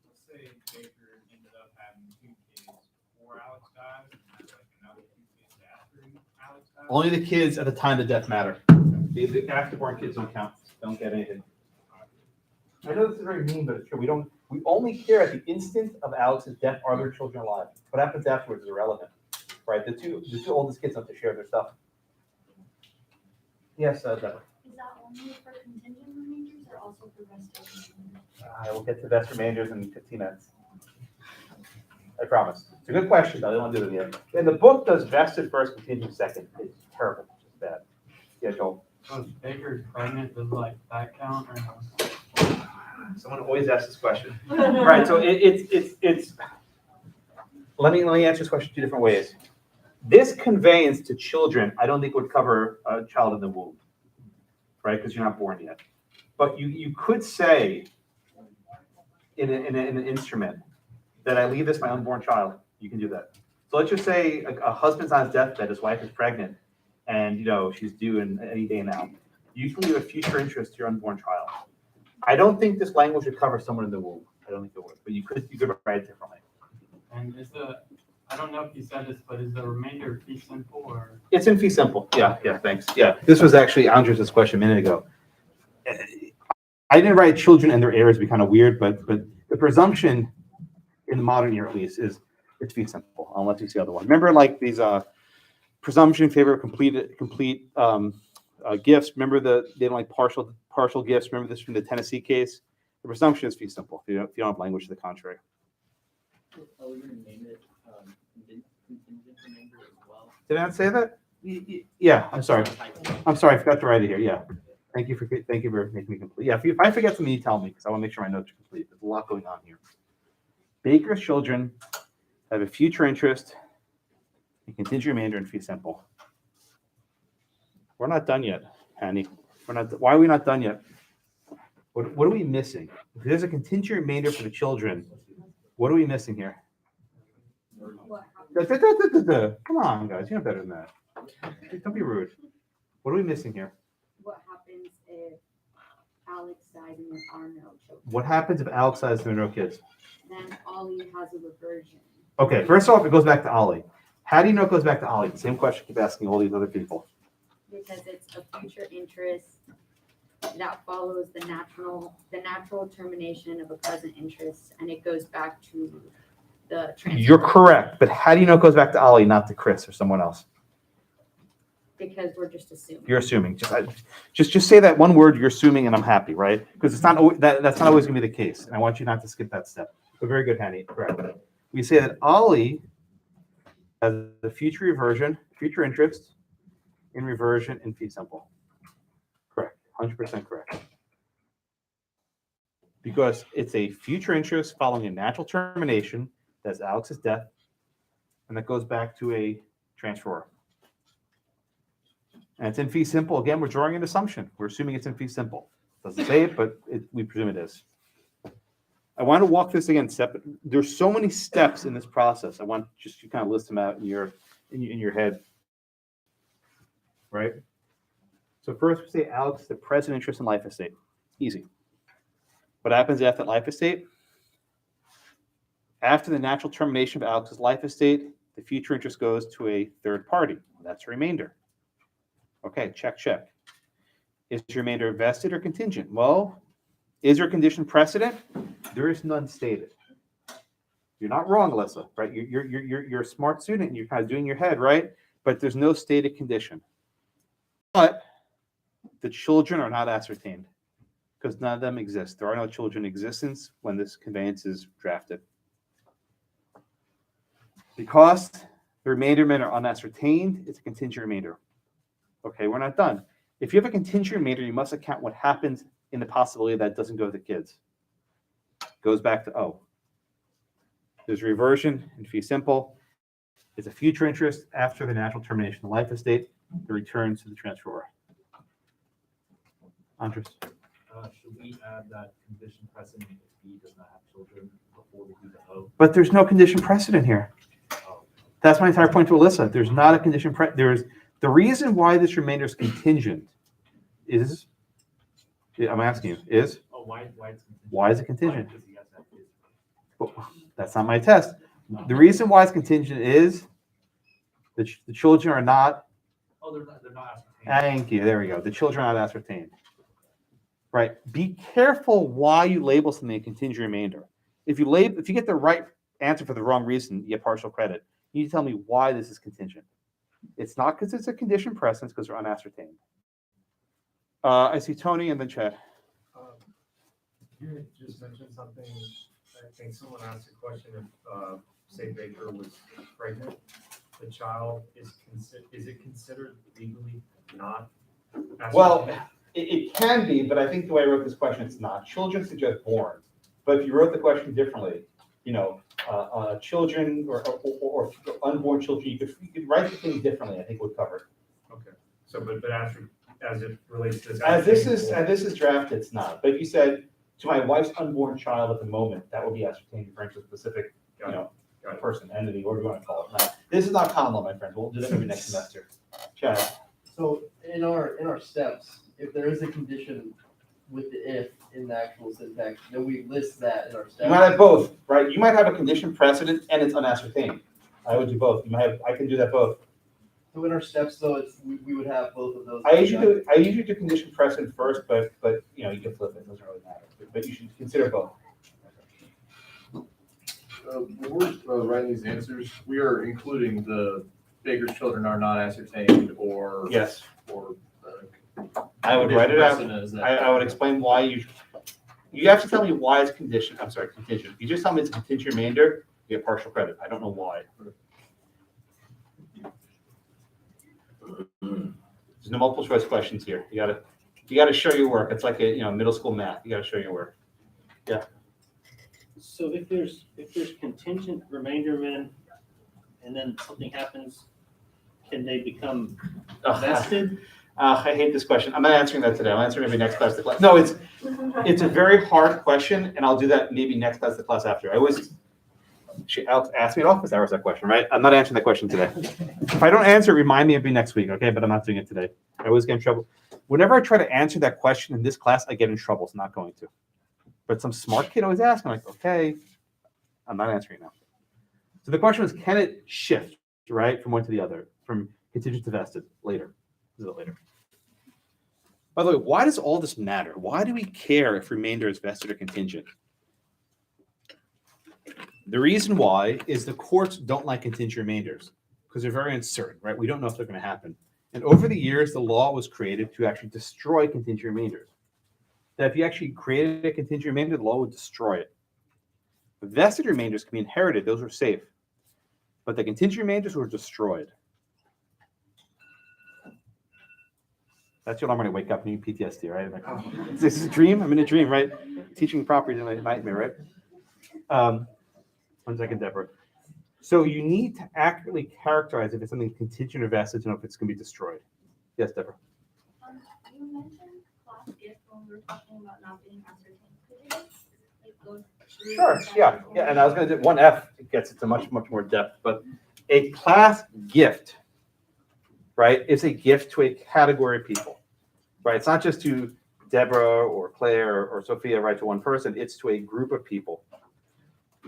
let's say Baker ended up having 2 kids before Alex died, and has like another 2 kids after Alex died. Only the kids at the time of death matter. The afterborn kids don't count. Don't get anything. I know this is very mean, but it's true. We only care at the instant of Alex's death. Are their children alive? What happens afterwards is irrelevant, right? The two oldest kids have to share their stuff. Yes, Deborah. is that only for contingent remainders or also for vested remainders? I will get to best remainders in 15 minutes. I promise. It's a good question, though. I don't want to do it yet. And the book does vested first, contingent second. It's terrible. It's bad. Yeah, Joel. Was Baker pregnant? Does like that count or no? Someone always asks this question. Right. So it's. Let me answer this question 2 different ways. This conveyance to children, I don't think would cover a child in the womb, right? Because you're not born yet. But you could say in an instrument that I leave this my unborn child. You can do that. So let's just say a husband's on his deathbed, his wife is pregnant, and she's due in any day now. You can leave a future interest to your unborn child. I don't think this language would cover someone in the womb. I don't think it would, but you could write it differently. And I don't know if you said this, but is the remainder fee simple or? It's in fee simple. Yeah, thanks. Yeah, this was actually Andres' question a minute ago. I didn't write children and their heirs be kind of weird, but the presumption in the modern year at least is it's fee simple, unless you see the other one. Remember like these presumption in favor of complete gifts. Remember they don't like partial gifts. Remember this from the Tennessee case. The presumption is fee simple. If you don't have language to the contrary. Are we gonna name it contingent remainder as well? Did I not say that? Yeah. I'm sorry. I forgot to write it here. Yeah. Thank you for making me complete. Yeah. If I forget something, you tell me because I want to make sure my notes are complete. There's a lot going on here. Baker's children have a future interest in contingent remainder and fee simple. We're not done yet, Hanny. Why are we not done yet? What are we missing? If there's a contingent remainder for the children, what are we missing here? Come on, guys. You know better than that. Don't be rude. What are we missing here? What happens if Alex dies and there are no children? What happens if Alex dies and there are no kids? Then Ollie has a reversion. Okay, first off, it goes back to Ollie. How do you know it goes back to Ollie? The same question I keep asking all these other people. Because it's a future interest that follows the natural termination of a present interest, and it goes back to the transfer. You're correct, but how do you know it goes back to Ollie, not to Chris or someone else? Because we're just assuming. You're assuming. Just say that one word. You're assuming, and I'm happy, right? Because it's not that's not always going to be the case, and I want you not to skip that step. But very good, Hanny. Correct. We say that Ollie has the future reversion, future interest in reversion in fee simple. Correct. 100% correct. Because it's a future interest following a natural termination. That's Alex's death, and that goes back to a transferor. And it's in fee simple. Again, we're drawing an assumption. We're assuming it's in fee simple. Doesn't say it, but we presume it is. I want to walk this again. There's so many steps in this process. I want just you kind of list them out in your head, right? So first, we say Alex, the present interest in life estate. Easy. What happens after life estate? After the natural termination of Alex's life estate, the future interest goes to a third party. That's a remainder. Okay, check. Is your remainder vested or contingent? Well, is there a condition precedent? There is none stated. You're not wrong, Alyssa, right? You're a smart student and you're kind of doing your head, right? But there's no stated condition. But the children are not ascertained because none of them exist. There are no children in existence when this conveyance is drafted. Because the remainder men are unascertained, it's a contingent remainder. Okay, we're not done. If you have a contingent remainder, you must account what happens in the possibility that it doesn't go to the kids. Goes back to O. There's reversion in fee simple. It's a future interest after the natural termination of life estate. The returns to the transferor. Andres. Should we add that condition precedent if B does not have children before we do the O? But there's no condition precedent here. Oh, That's my entire point to Alyssa. There's not a condition. There's the reason why this remainder is contingent is. I'm asking you. Is oh, why it's contingent? why is it contingent? Because he has that kid. Well, that's not my test. The reason why it's contingent is that the children are not. Oh, they're not ascertained. Thank you. There we go. The children are not ascertained. Right. Be careful why you label something a contingent remainder. If you get the right answer for the wrong reason, you get partial credit. You need to tell me why this is contingent. It's not because it's a condition precedent, because they're unascertained. I see Tony and then Chad. You had just mentioned something, I think someone asked a question if, say Baker was pregnant, the child is it considered legally not? Well, it can be, but I think the way I wrote this question, it's not. Children suggest born. But if you wrote the question differently, children or unborn children, you could write the thing differently. I think would cover it. Okay, so but as it relates to this. As this is drafted, it's not. But if you said to my wife's unborn child at the moment, that would be ascertained referring to a specific, person, entity, whatever you want to call it. Now, this is not common law, my friend. We'll do that maybe next semester. Chad. So in our steps, if there is a condition with the if in the actual syntax, then we list that in our steps. You might have both, right? You might have a condition precedent and it's unascertained. I would do both. I can do that both. So in our steps, though, we would have both of those. I usually do condition precedent first, but you can flip it. It doesn't really matter. But you should consider both. When we're writing these answers, we are including the Baker's children are not ascertained or. Yes. Or. I would write it out. Precedent. I would explain why you have to tell me why it's condition. I'm sorry, contingent. If you just tell me it's a contingent remainder, you get partial credit. I don't know why. There's no multiple choice questions here. You gotta show your work. It's like a middle school math. You gotta show your work. Yeah. So if there's contingent remainder men, and then something happens, can they become vested? I hate this question. I'm not answering that today. I'll answer maybe next class to class. No, it's a very hard question, and I'll do that maybe next class to class after. Alex asked me at office hours that question, right? I'm not answering that question today. If I don't answer, remind me it'll be next week, okay? But I'm not doing it today. I always get in trouble. Whenever I try to answer that question in this class, I get in trouble. It's not going to. But some smart kid always asks me, I'm like, okay, I'm not answering now. So the question was, can it shift, right, from one to the other, from contingent to vested later? Is it later? By the way, why does all this matter? Why do we care if remainder is vested or contingent? The reason why is the courts don't like contingent remainders because they're very uncertain, right? We don't know if they're going to happen. And over the years, the law was created to actually destroy contingent remainders. That if you actually created a contingent remainder, the law would destroy it. The vested remainders can be inherited; those were safe, but the contingent remainders were destroyed. That's your alarm when I wake up and you PTSD, right? I'm like, oh, is this a dream? I'm in a dream, right? Teaching property is a nightmare, right? 1 second, Deborah. So you need to accurately characterize if it's something contingent or vested to know if it's going to be destroyed. Yes, Deborah. You mentioned class gift when we were talking about not being ascertained. Could you just go through Sure. that? Yeah. And I was going to do 1F. It gets into much more depth, but a class gift, right, is a gift to a category of people, right? It's not just to Deborah or Claire or Sophia, right, to one person. It's to a group of people.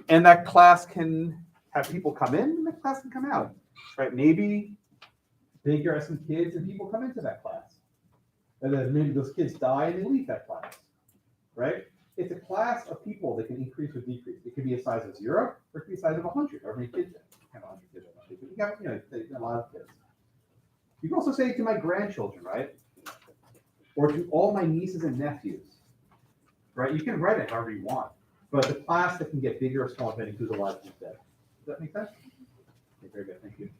And that class can have people come in and the class can come out, right? Maybe Baker has some kids and people come into that class. And then maybe those kids die and they leave that class, right? It's a class of people that can increase or decrease. It could be a size of 0 or it could be a size of 100, or many kids. Kind of 100 kids, but you got, a lot of kids. You can also say to my grandchildren, right? Or to all my nieces and nephews, right? You can write it however you want, but the class that can get bigger or smaller than includes a lot of kids. Does that make sense? Okay, very good, thank you.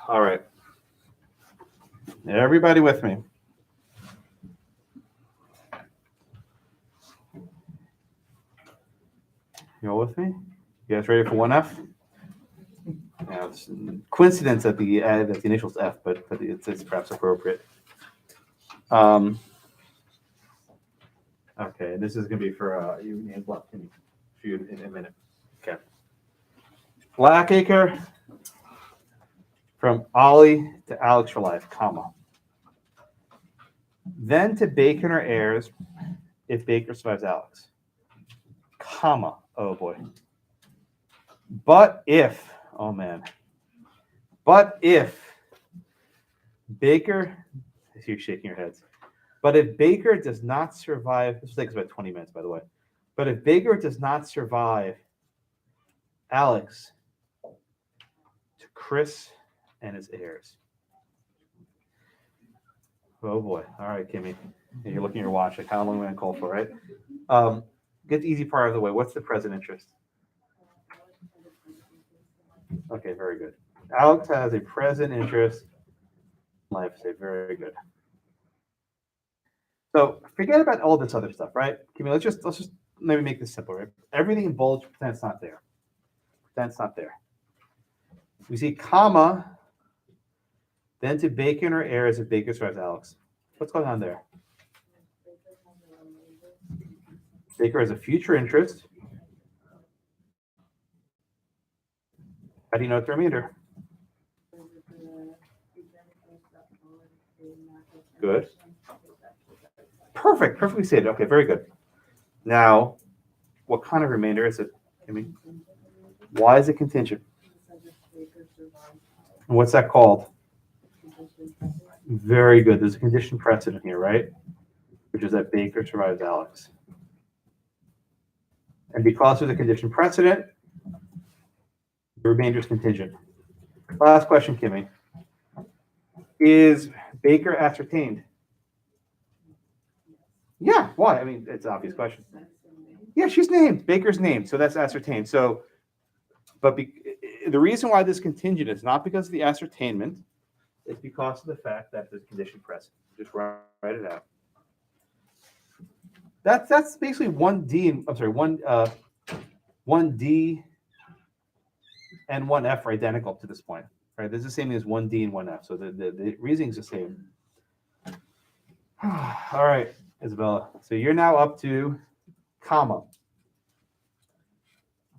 All right. Everybody with me? You all with me? You guys ready for 1F? Now, it's coincidence that the initial's F, but it's perhaps appropriate. Okay, this is going to be for you and in a minute. Okay. Blackacre from Ollie to Alex for life, comma. Then to Bacon or heirs if Baker survives Alex, comma. Oh boy. But if, oh man. But if Baker, you're shaking your heads. But if Baker does not survive, this will take us about 20 minutes, by the way. But if Baker does not survive Alex to Chris and his heirs. Oh boy. All right, Kimmy. You're looking at your watch. Like, how long am I going to call for, right? Get the easy part out of the way. What's the present interest? Okay, very good. Alex has a present interest. Life, say very good. So forget about all this other stuff, right? Kimmy, let's just maybe make this simple, right? Everything in bold, pretend it's not there. Pretend it's not there. We see comma, then to Bacon or heirs if Baker survives Alex. What's going on there? Baker has a future interest. How do you know it's the remainder? Good. Perfect. Perfectly stated. Okay, very good. Now, what kind of remainder is it? I mean, why is it contingent? And what's that called? Very good. There's a condition precedent here, right? Which is that Baker survives Alex. And because there's a condition precedent, the remainder is contingent. Last question, Kimmy. Is Baker ascertained? Yeah, why? I mean, it's an obvious question. Yeah, she's named. Baker's named, so that's ascertained. So, but the reason why this is contingent is not because of the ascertainment, it's because of the fact that there's condition precedent. Just write it out. That's basically 1D. I'm sorry, 1D and 1F are identical up to this point, right? There's the same thing as 1D and 1F, so the reasoning is the same. All right, Isabella. So you're now up to comma.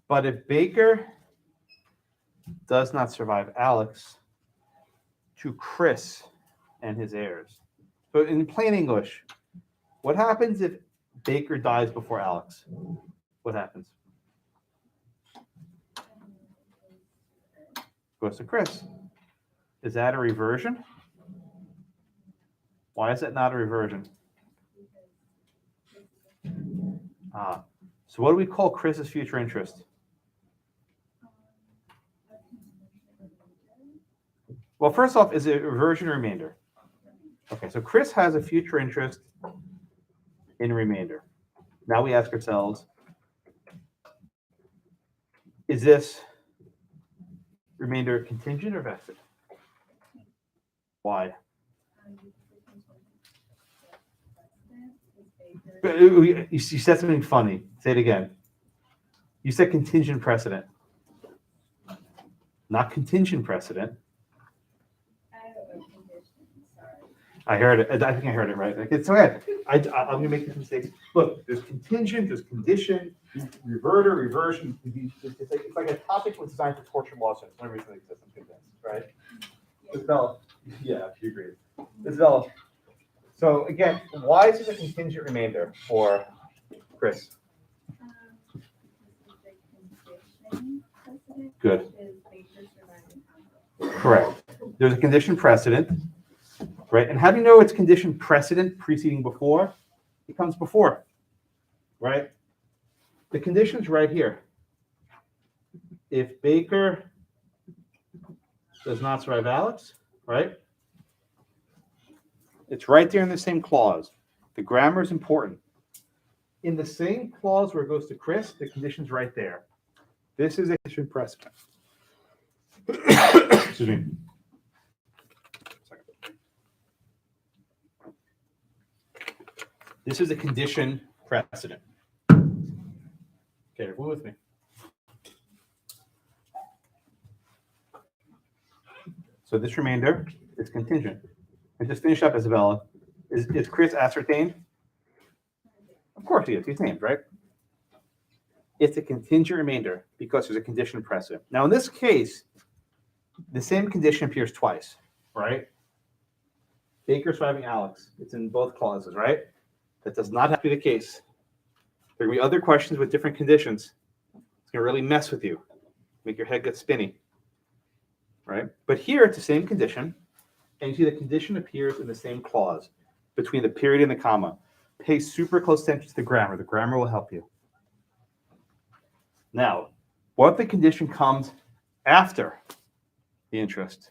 But if Baker does not survive Alex, to Chris and his heirs. So in plain English, what happens if Baker dies before Alex? What happens? Goes to Chris. Is that a reversion? Why is that not a reversion? So what do we call Chris's future interest? Well, first off, is it reversion or remainder? Okay, so Chris has a future interest in remainder. Now we ask ourselves, is this remainder contingent or vested? Why? You said something funny. Say it again. You said contingent precedent. Not contingent precedent. I heard it. I think I heard it right. Like, it's okay. I'm going to make this mistake. Look, there's contingent, there's condition, reverter, reversion. It's like a topic was designed for torture lawsuits. One reason it exists, I'm convinced, right? Isabella. Yeah, she agrees. Isabella. So again, why is it a contingent remainder for Chris? Good. Correct. There's a condition precedent, right? And how do you know it's condition precedent preceding before? It comes before, right? The condition's right here. If Baker does not survive Alex, right? It's right there in the same clause. The grammar is important. In the same clause where it goes to Chris, the condition's right there. This is a condition precedent. Excuse me. This is a condition precedent. Okay, everyone with me? So this remainder is contingent. And just finish up, Isabella. Is Chris ascertained? Of course he is. He's named, right? It's a contingent remainder because there's a condition precedent. Now, in this case, the same condition appears twice, right? Baker surviving Alex. It's in both clauses, right? That does not have to be the case. There will be other questions with different conditions. It's going to really mess with you, make your head get spinny, right? But here, it's the same condition. And you see the condition appears in the same clause between the period and the comma. Pay super close attention to the grammar. The grammar will help you. Now, what if the condition comes after the interest?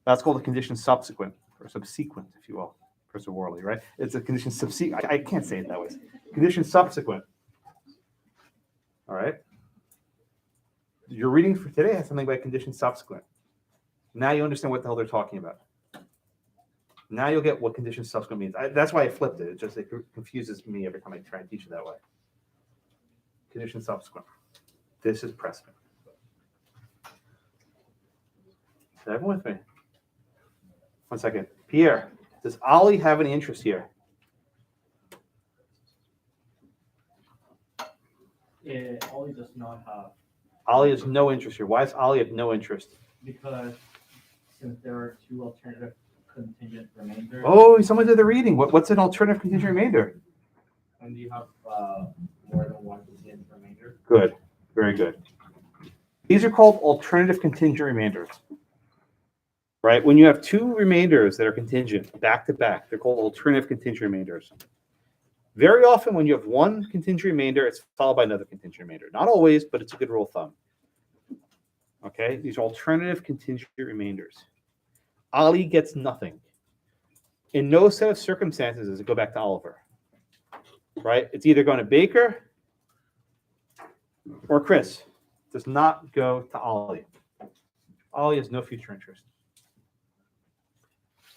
That's called a condition subsequent, or subsequent, if you will, Professor Worley, right? It's a condition subsequent. I can't say it that way. Condition subsequent. All right? Your reading for today has something about condition subsequent. Now you understand what the hell they're talking about. Now you'll get what condition subsequent means. That's why I flipped it. It confuses me every time I try and teach it that way. Condition subsequent. This is precedent. Is everyone with me? 1 second. Pierre, does Ollie have any interest here? Ollie does not have. Ollie has no interest here. Why does Ollie have no interest? Because since there are two alternative contingent remainders. Oh, someone did the reading. What's an alternative contingent remainder? And you have more than one contingent remainder. Good. Very good. These are called alternative contingent remainders. Right? When you have two remainders that are contingent back to back, they're called alternative contingent remainders. Very often when you have one contingent remainder, it's followed by another contingent remainder. Not always, but it's a good rule of thumb. Okay? These are alternative contingent remainders. Ollie gets nothing. In no set of circumstances does it go back to Oliver. Right? It's either going to Baker or Chris. It does not go to Ollie. Ollie has no future interest.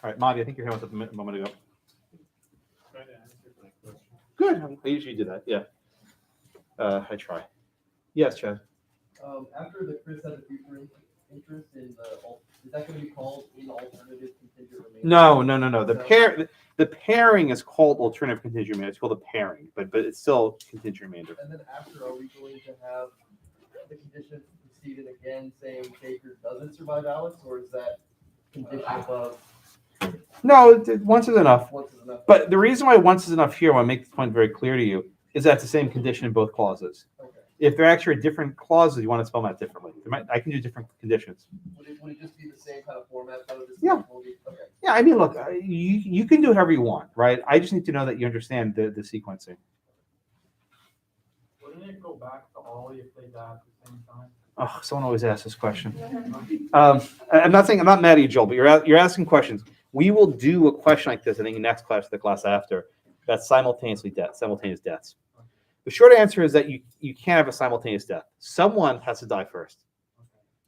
All right, Mavi, I think you're here with a moment ago. Try to answer my question. Good. I usually do that. Yeah. I try. Yes, Chad. After the Chris has a future interest in the, is that going to be called in alternative contingent remainder? No. The pairing is called alternative contingent remainder. It's called a pairing, but it's still contingent remainder. And then after, are we going to have the condition preceded again saying Baker doesn't survive Alex, or is that condition above? No, once is enough. Once is enough. But the reason why once is enough here, I want to make this point very clear to you, is that it's the same condition in both clauses. Okay. If they're actually different clauses, you want to spell them out differently. I can do different conditions. Would it just be the same kind of format though? Just Yeah. Okay. Yeah, I mean, look, you can do it however you want, right? I just need to know that you understand the sequencing. Wouldn't it go back to Ollie if they die at the same time? Oh, someone always asks this question. I'm not mad at you, Joel, but you're asking questions. We will do a question like this, I think, in next class, the class after, that's simultaneous deaths. The short answer is that you can't have a simultaneous death. Someone has to die first,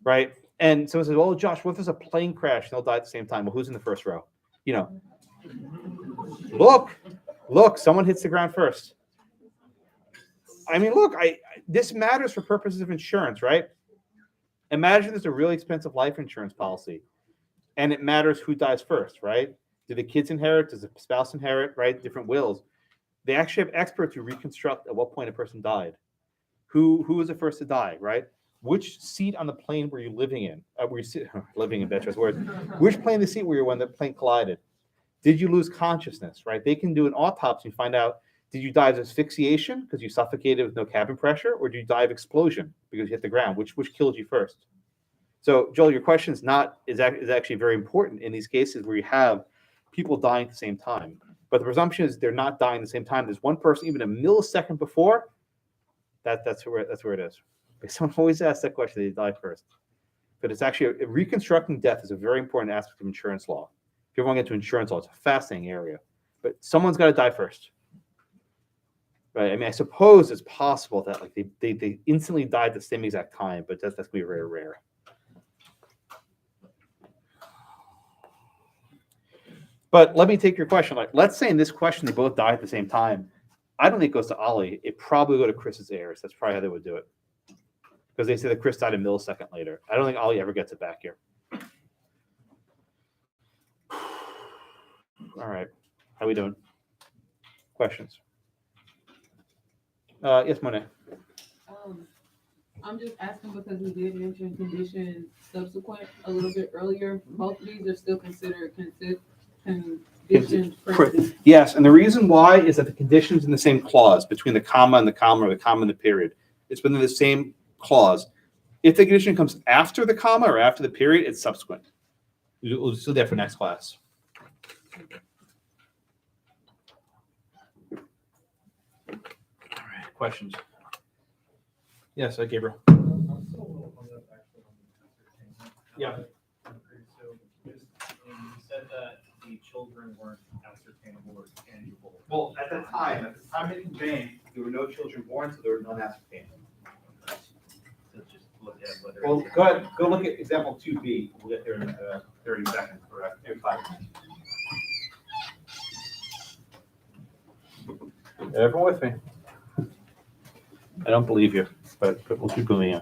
right? And someone says, well, Josh, what if there's a plane crash and they'll die at the same time? Well, who's in the first row? You know, look, someone hits the ground first. I mean, look, this matters for purposes of insurance, right? Imagine there's a really expensive life insurance policy, and it matters who dies first, right? Do the kids inherit? Does the spouse inherit, right? Different wills. They actually have experts who reconstruct at what point a person died. Who was the first to die, right? Which seat on the plane were you living in? Living in Betcher's words. Which plane the seat were you when the plane collided? Did you lose consciousness, right? They can do an autopsy and find out, did you die of asphyxiation because you suffocated with no cabin pressure, or did you die of explosion because you hit the ground? Which killed you first? So, Joel, your question is actually very important in these cases where you have people dying at the same time. But the presumption is they're not dying at the same time. There's one person even a millisecond before. That's where it is. Someone always asks that question: they die first. But it's actually reconstructing death is a very important aspect of insurance law. If you ever want to get to insurance law, it's a fascinating area. But someone's got to die first, right? I mean, I suppose it's possible that like they instantly died at the same exact time, but that's gonna be very rare. But let me take your question. Like, let's say in this question they both die at the same time. I don't think it goes to Ollie. It probably go to Chris's heirs. That's probably how they would do it. Because they say that Chris died a millisecond later. I don't think Ollie ever gets it back here. All right. How we doing? Questions? Yes, Monet. I'm just asking because we did mention condition subsequent a little bit earlier. Both of these are still considered conditions precedent. Yes, and the reason why is that the condition's in the same clause between the comma and the comma, or the comma and the period. It's within the same clause. If the condition comes after the comma or after the period, it's subsequent. We'll just do that for next class. All right, questions? Yes, Gabriel. Yeah. So you said that the children weren't ascertainable or tangible. Well, at the time of the conveyance, there were no children born, so there were none ascertained. So just look at whether. Well, go ahead. Go look at example 2B. We'll get there in 30 seconds, correct? 5 minutes. Everyone with me? I don't believe you, but we'll keep moving on.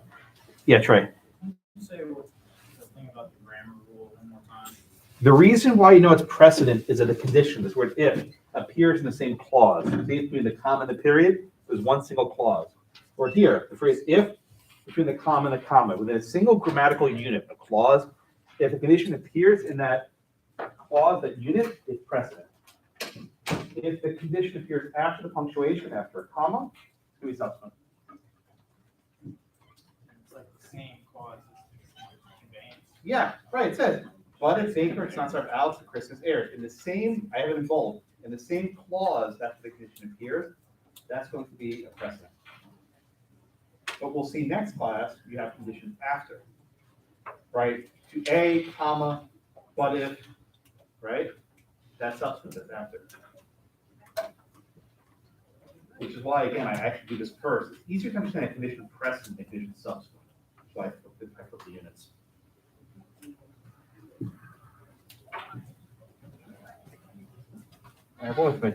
Yeah, Trey. Say the thing about the grammar rule one more time. The reason why you know it's precedent is that the condition, this word if, appears in the same clause. See, between the comma and the period, there's one single clause. Or here, the phrase if, between the comma and the comma, within a single grammatical unit, a clause, if the condition appears in that clause, that unit, it's precedent. If the condition appears after the punctuation, after a comma, it's going to be subsequent. It's like the same clause as conveyance. Yeah, right, it says, but if Baker, it's not served Alex and Chris's heirs. In the same, I have it in bold, in the same clause after the condition appears, that's going to be a precedent. But we'll see next class, you have conditions after, right? To a, comma, but if, right? That's subsequent, that's after. Which is why, again, I actually do this first. It's easier to understand a condition precedent than a condition subsequent. That's why I put the units. Everyone with me?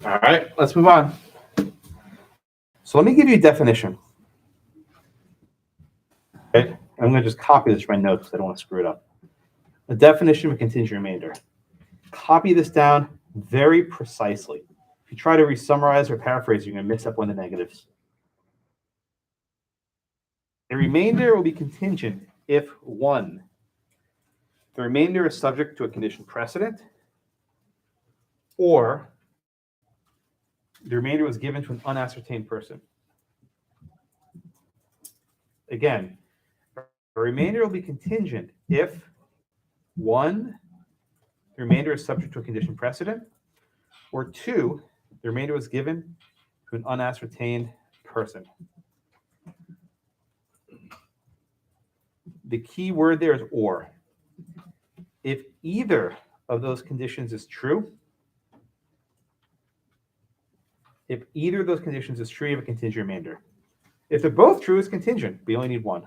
All right, let's move on. So let me give you a definition. Okay, I'm going to just copy this from my notes because I don't want to screw it up. A definition of a contingent remainder. Copy this down very precisely. If you try to re-summarize or paraphrase, you're going to mix up one of the negatives. A remainder will be contingent if 1, the remainder is subject to a condition precedent, or the remainder was given to an unascertained person. Again, a remainder will be contingent if, one, the remainder is subject to a condition precedent, or two, the remainder was given to an unascertained person. The key word there is or. If either of those conditions is true, you have a contingent remainder. If they're both true, it's contingent. We only need one.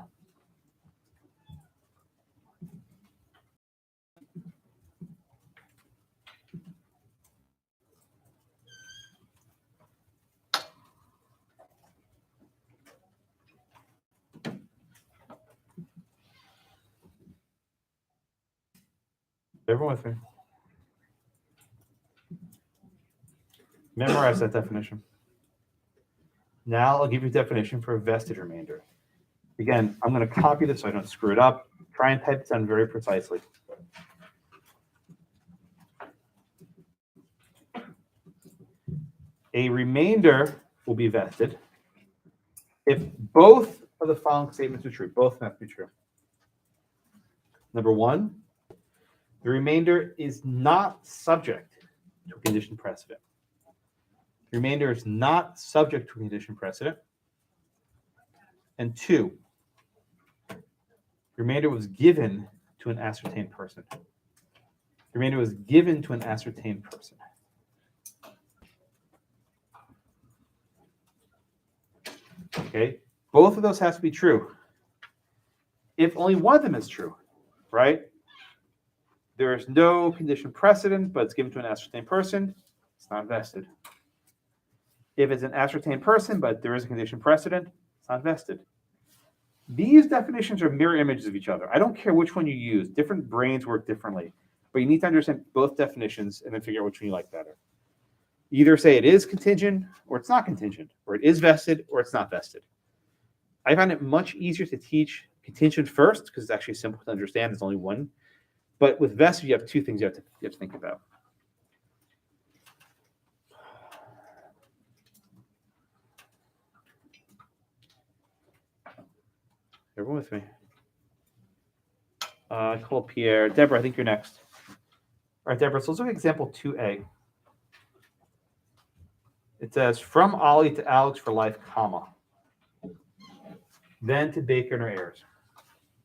Everyone with me? Memorize that definition. Now I'll give you a definition for a vested remainder. Again, I'm going to copy this so I don't screw it up. Try and type it down very precisely. A remainder will be vested if both of the following statements are true. Both have to be true. Number one, the remainder is not subject to a condition precedent. The remainder is not subject to a condition precedent. And two, the remainder was given to an ascertained person. The remainder was given to an ascertained person. Okay, both of those has to be true. If only one of them is true, right? There is no condition precedent, but it's given to an ascertained person, it's not vested. If it's an ascertained person, but there is a condition precedent, it's not vested. These definitions are mirror images of each other. I don't care which one you use. Different brains work differently, but you need to understand both definitions and then figure out which one you like better. Either say it is contingent or it's not contingent, or it is vested or it's not vested. I find it much easier to teach contingent first because it's actually simple to understand. There's only one. But with vested, you have two things you have to think about. Everyone with me? I call Pierre. Deborah, I think you're next. All right, Deborah, so let's look at example 2A. It says, from Ollie to Alex for life, comma. Then to Baker and her heirs.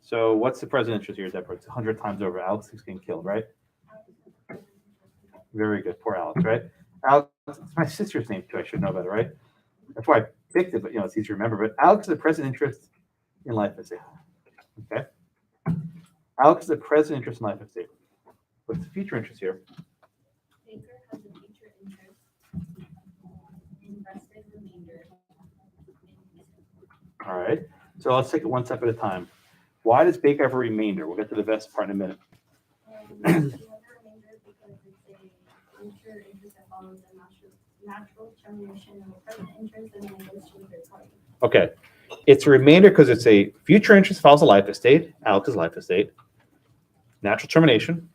So what's the present interest here, Deborah? It's 100 times over. Alex is getting killed, right? Very good. Poor Alex, right? Alex, it's my sister's name, too. I should know better, right? That's why I picked it, but it's easy to remember. But Alex is the present interest in life estate. Okay? Alex is the present interest in life estate. What's the future interest here? Baker has a future interest in vested remainder. All right. So let's take it one step at a time. Why does Baker have a remainder? We'll get to the vest part in a minute. He has a remainder because it's a future interest that follows a natural termination of a present interest and then it goes to a third party. Okay. It's a remainder because it's a future interest follows a life estate, Alex's life estate, natural termination,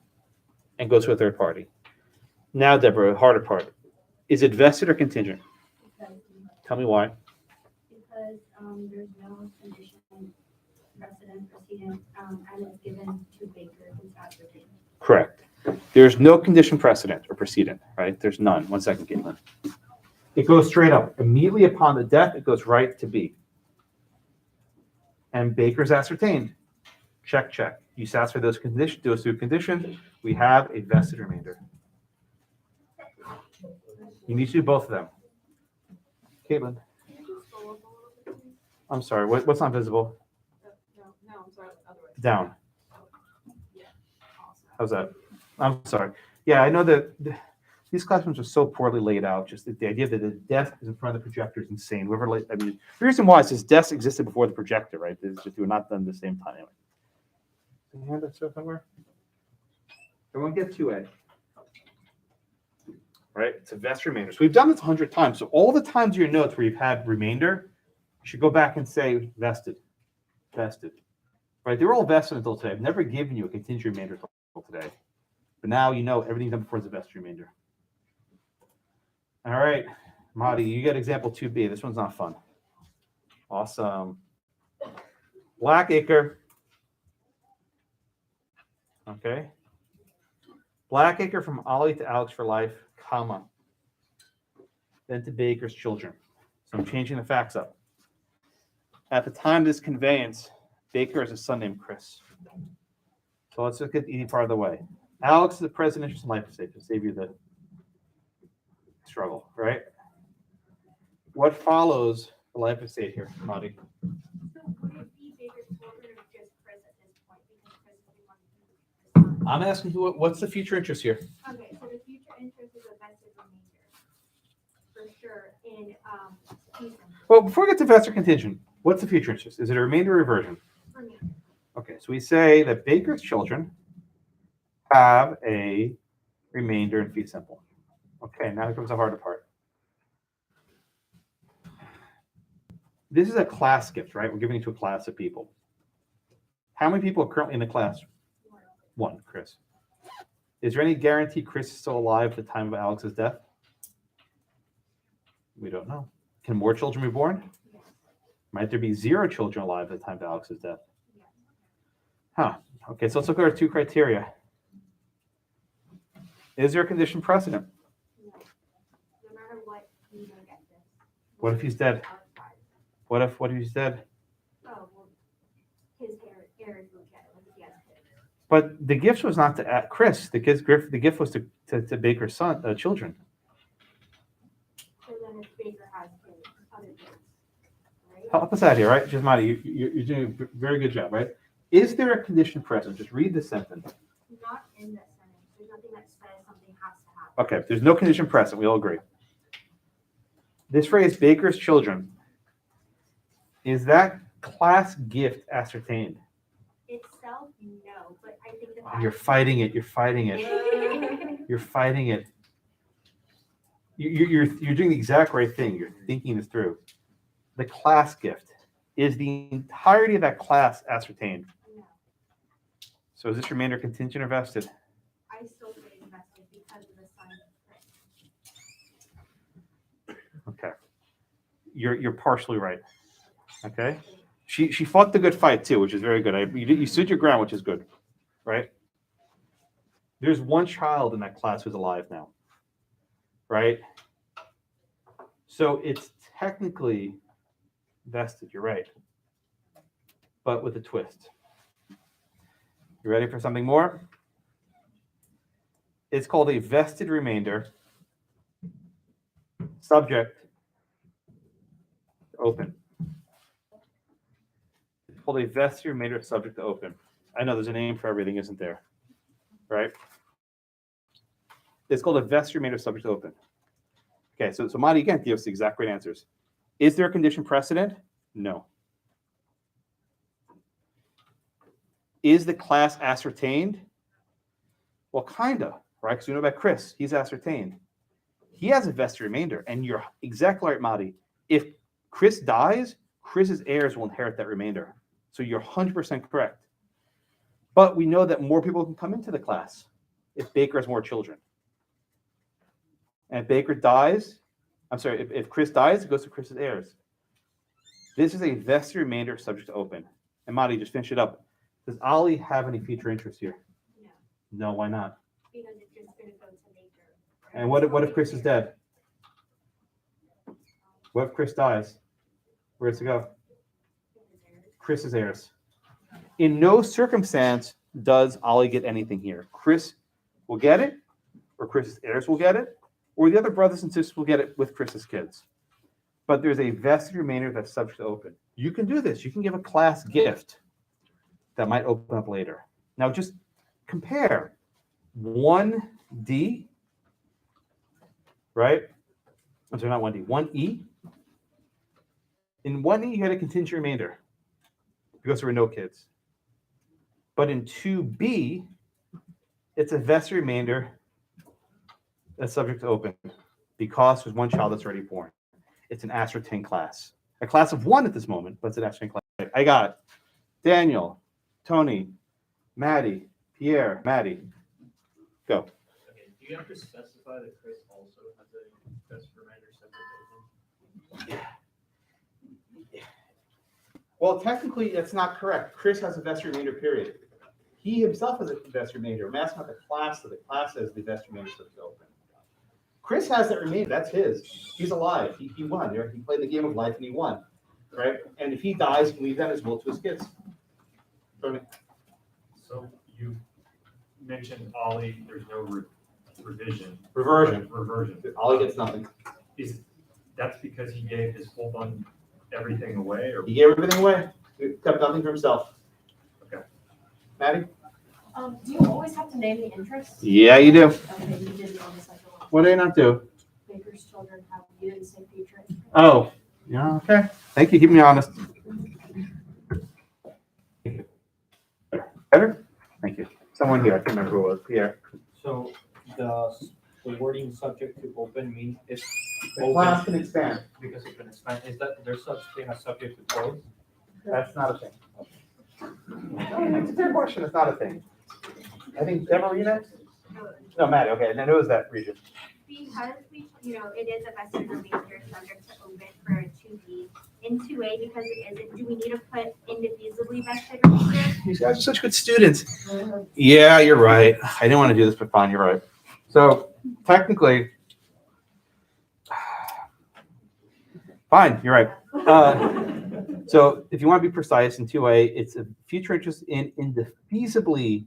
and goes to a third party. Now, Deborah, harder part. Is it vested or contingent? Tell me why. Because there's no condition precedent proceeding and it's given to Baker who's ascertained. Correct. There's no condition precedent or precedent, right? There's none. 1 second, Caitlin. It goes straight up. Immediately upon the death, it goes right to B. And Baker's ascertained. Check, check. You satisfy those conditions, those two conditions, we have a vested remainder. You need to do both of them. Caitlin. I'm sorry, what's not visible? No, I'm sorry, other way. Down. Yeah. Awesome. How's that? I'm sorry. Yeah, I know that these classrooms are so poorly laid out. Just the idea that the desk is in front of the projector is insane. The reason why is this desk existed before the projector, right? It's just we're not done at the same time anyway. Can you hand that stuff somewhere? Everyone get 2A. Right? It's a vest remainder. So we've done this 100 times. So all the times in your notes where you've had remainder, you should go back and say vested. Vested. Right? They were all vested until today. I've never given you a contingent remainder until today. But now you know everything done before is a vested remainder. All right, Madi, you get example 2B. This one's not fun. Awesome. Blackacre. Okay. Blackacre from Ollie to Alex for life, comma. Then to Baker's children. So I'm changing the facts up. At the time of this conveyance, Baker has a son named Chris. So let's look at the easy part of the way. Alex is the present interest in life estate to save you the struggle, right? What follows the life estate here, Marty? So would it be Baker's children or just Chris at this point? Because Chris is the one who. I'm asking you what's the future interest here? Okay, so the future interest is a vested remainder. For sure, in, December. Well, before we get to vested contingent, what's the future interest? Is it a remainder or reversion? Remainder. Okay, so we say that Baker's children have a remainder in fee simple. Okay, now here comes the harder part. This is a class gift, right? We're giving it to a class of people. How many people are currently in the class? One, Chris. Is there any guarantee Chris is still alive at the time of Alex's death? We don't know. Can more children be born? Might there be 0 children alive at the time of Alex's death? Huh. Okay, so let's look at our 2 criteria. Is there a condition precedent? No. No matter what, you don't get this. What if he's dead? What if he's dead? Oh, well, his heirs will get it, if he has kids. But the gift was not to Chris. The gift was to Baker's son, children. So then if Baker has kids, other kids, right? Help us out here, right? Jasmati, you're doing a very good job, right? Is there a condition present? Just read the sentence. Not in that sentence. There's nothing that says something has to happen. Okay, there's no condition present. We all agree. This phrase, Baker's children, is that class gift ascertained? Itself, no, but I think that. Oh, you're fighting it. You're fighting it. You're fighting it. You're doing the exact right thing. You're thinking this through. The class gift. Is the entirety of that class ascertained? No, So is this remainder contingent or vested? I still say invested because of the sign of Chris. Okay. You're partially right. Okay. She fought the good fight too, which is very good. You stood your ground, which is good, right? There's one child in that class who's alive now, right? So it's technically vested. You're right, but with a twist. You ready for something more? It's called a vested remainder, subject to open. It's called a vested remainder subject to open. I know there's a name for everything, isn't there? Right? It's called a vested remainder subject to open. Okay, so Madi again gives the exact right answers. Is there a condition precedent? No. Is the class ascertained? Well, kind of, right? Because we know about Chris. He's ascertained. He has a vested remainder. And you're exactly right, Madi. If Chris dies, Chris's heirs will inherit that remainder. So you're 100% correct. But we know that more people can come into the class if Baker has more children. And if Baker dies, if Chris dies, it goes to Chris's heirs. This is a vested remainder subject to open. And Madi, just finish it up. Does Ollie have any future interest here? No, No, why not? because it's just gonna go to Baker. And what if Chris is dead? What if Chris dies? Where does it go? Chris's heirs. In no circumstance does Ollie get anything here. Chris will get it, or Chris's heirs will get it, or the other brothers and sisters will get it with Chris's kids. But there's a vested remainder that's subject to open. You can do this. You can give a class gift that might open up later. Now just compare 1D, right? I'm sorry, not 1D, 1E. In 1E, you had a contingent remainder because there were no kids. But in 2B, it's a vested remainder that's subject to open because there's one child that's already born. It's an ascertained class. A class of 1 at this moment, but it's an ascertained class. I got Daniel, Tony, Maddie, Pierre, Maddie. Go. Okay, do you have to specify that Chris also has a best remainder subject open? Well, technically, that's not correct. Chris has a vested remainder period. He himself has a vested remainder. I'm asking about the class, so the class has the vested remainder subject to open. Chris has that remainder. That's his. He's alive. He won. He played the game of life and he won. Right? And if he dies, he leaves that as will to his kids. So you mentioned Ollie, there's no reversion. Reversion. Ollie gets nothing. That's because he gave his whole fund everything away, or? He gave everything away. He kept nothing for himself. Okay. Maddie? Do you always have to name the interest? Yeah, you do. Okay, you did on the second one. What do you not do? Baker's children have, you didn't say future. Oh, yeah, okay. Thank you. Keep me honest. Better? Thank you. Someone here. I can't remember who it was. Pierre. So the wording subject to open means if The class can expand. because it's been expanded, is that there's such thing as subject to close? That's not a thing. It's a fair question. It's not a thing. I think Deborah, were you next? No, Maddie. Okay, and then it was that region. Because it is a vested remainder subject to open for a 2B. In 2A, because it isn't, do we need to put indefeasibly vested remainder? You guys are such good students. Yeah, you're right. I didn't want to do this, but fine, you're right. So technically, fine, you're right. So if you want to be precise in 2A, it's a future interest in indefeasibly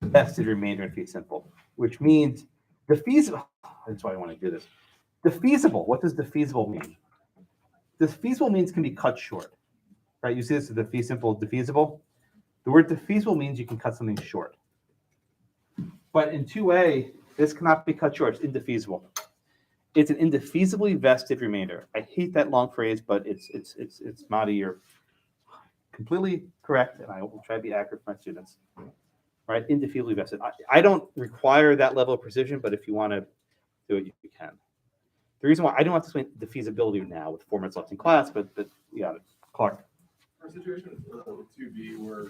vested remainder in fee simple, which means defeasible. That's why I want to do this. Defeasible. What does defeasible mean? Defeasible means can be cut short, right? You see this as the fee simple defeasible. The word defeasible means you can cut something short. But in 2A, this cannot be cut short. It's indefeasible. It's an indefeasibly vested remainder. I hate that long phrase, but it's Marty, you're completely correct, and I will try to be accurate for my students. Right? Indefeasibly vested. I don't require that level of precision, but if you want to do it, you can. The reason why I don't have to explain the feasibility now with 4 minutes left in class, but you got it. Clark. For a situation with 2B where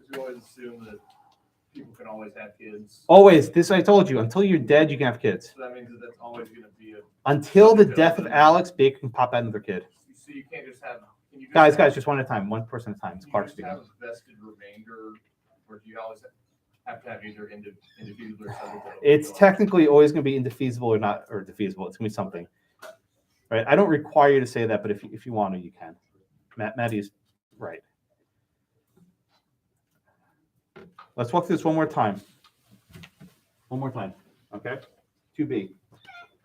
we always assume that people can always have kids. Always, this I told you, until you're dead, you can have kids. So that means that that's always going to be a. Until the death of Alex, Baker can pop out another kid. So you can't just have. Can you Guys, just one at a time, one person at a time. It's Clark just speaking. have a vested remainder, or do you always have to have either indefeasible or subject to open? It's technically always going to be indefeasible or not, or defeasible. It's going to be something, right? I don't require you to say that, but if you want to, you can. Maddie's right. Let's walk through this one more time. One more time, okay? 2B.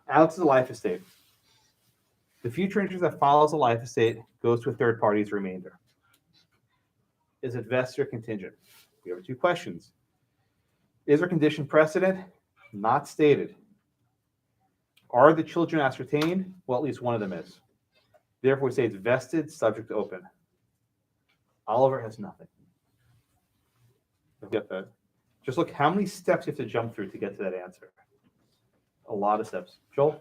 Alex is a life estate. The future interest that follows a life estate goes to a third party's remainder. Is it vested or contingent? We have 2 questions. Is there condition precedent? Not stated. Are the children ascertained? Well, at least one of them is. Therefore, we say it's vested, subject to open. Oliver has nothing. Get that. Just look how many steps you have to jump through to get to that answer. A lot of steps. Joel?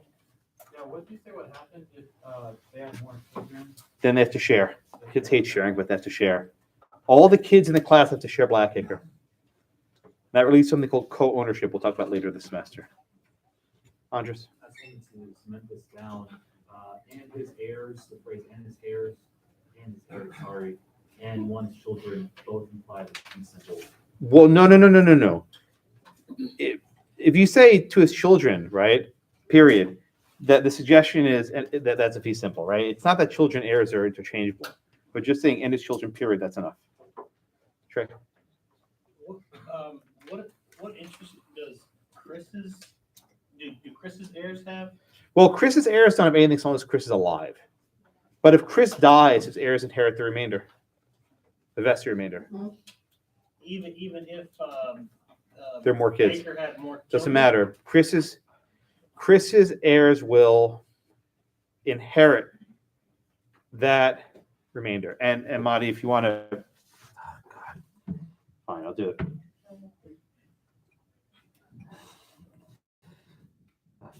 Yeah, what did you say what happens if they have more children? Then they have to share. Kids hate sharing, but they have to share. All the kids in the class have to share Blackacre. That releases something called co-ownership. We'll talk about later this semester. Andres? I think to cement this down, and his heirs, the phrase and his heirs, sorry, and one's children both imply that he's simple. Well, no. If you say to his children, right, period, that the suggestion is that that's a fee simple, right? It's not that children heirs are interchangeable, but just saying and his children, period, that's enough. Trey? What interest does do Chris's heirs have? Well, Chris's heirs don't have anything as long as Chris is alive. But if Chris dies, his heirs inherit the remainder, the vested remainder. Even if There are more kids. Baker had more Doesn't children? matter. Chris's heirs will inherit that remainder. And Marty, if you want to, fine, I'll do it.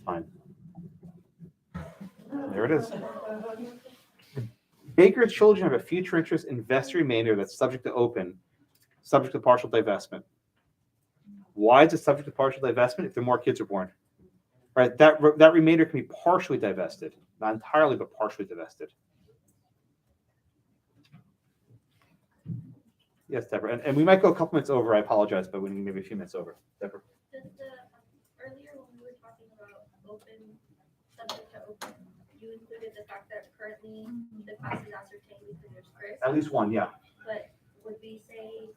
Fine. There it is. Baker's children have a future interest in vested remainder that's subject to open, subject to partial divestment. Why is it subject to partial divestment? If there more kids are born, right? That remainder can be partially divested, not entirely, but partially divested. Yes, Deborah. And we might go a couple minutes over. I apologize, but we need maybe a few minutes over. Deborah. Does the, earlier when we were talking about open, subject to open, you included the fact that currently the class is ascertained because there's Chris, At least one, yeah. but would we say,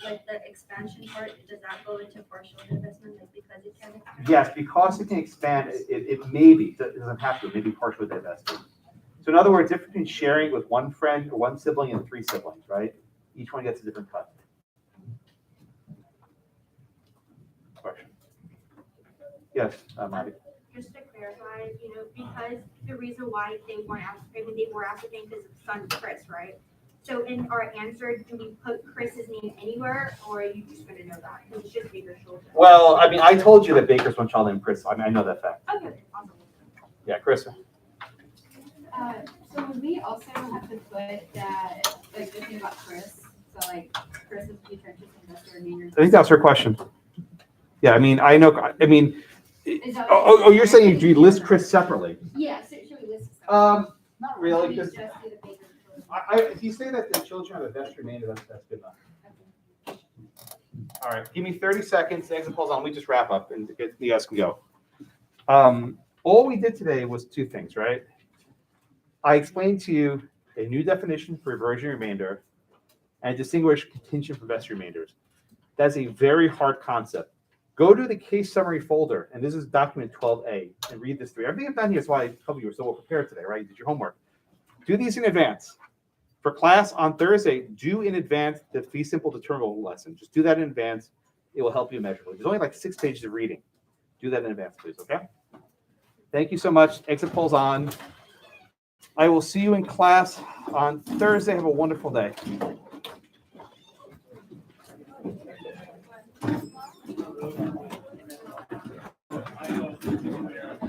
like, the expansion part, does that go into partial divestment, like, because it can? Yes, because it can expand, it may be, it doesn't have to, maybe partially divested. So in other words, difference between sharing with one friend or one sibling and 3 siblings, right? Each one gets a different cut. Question. Yes, Marty. Just to clarify, because the reason why they weren't ascertained because of son Chris, right? So in our answer, do we put Chris's name anywhere, or are you just gonna know that? Because it's just Baker's children. Well, I mean, I told you that Baker's one child named Chris. I mean, I know that fact. Okay, awesome. Yeah, Chris. So would we also have to put that, like, the thing about Chris, so like, Chris is future interest investor remainder? I think that's her question. Yeah, I mean, I know, I mean, Is that- you're saying you list Chris separately? Yeah, so should we list? Not really, because Just do the Baker's children? if you say that the children have a best remainder, that's good enough. All right, give me 30 seconds, exit polls on, we just wrap up and you guys can go. All we did today was 2 things, right? I explained to you a new definition for reversion remainder and distinguish contingent from vested remainders. That's a very hard concept. Go to the case summary folder, and this is document 12A, and read this through. Everything I've done here is why I told you were so well prepared today, right? You did your homework. Do these in advance. For class on Thursday, do in advance the fee simple determinable lesson. Just do that in advance. It will help you immeasurably. There's only like 6 pages of reading. Do that in advance, please, okay? Thank you so much. Exit polls on. I will see you in class on Thursday. Have a wonderful day.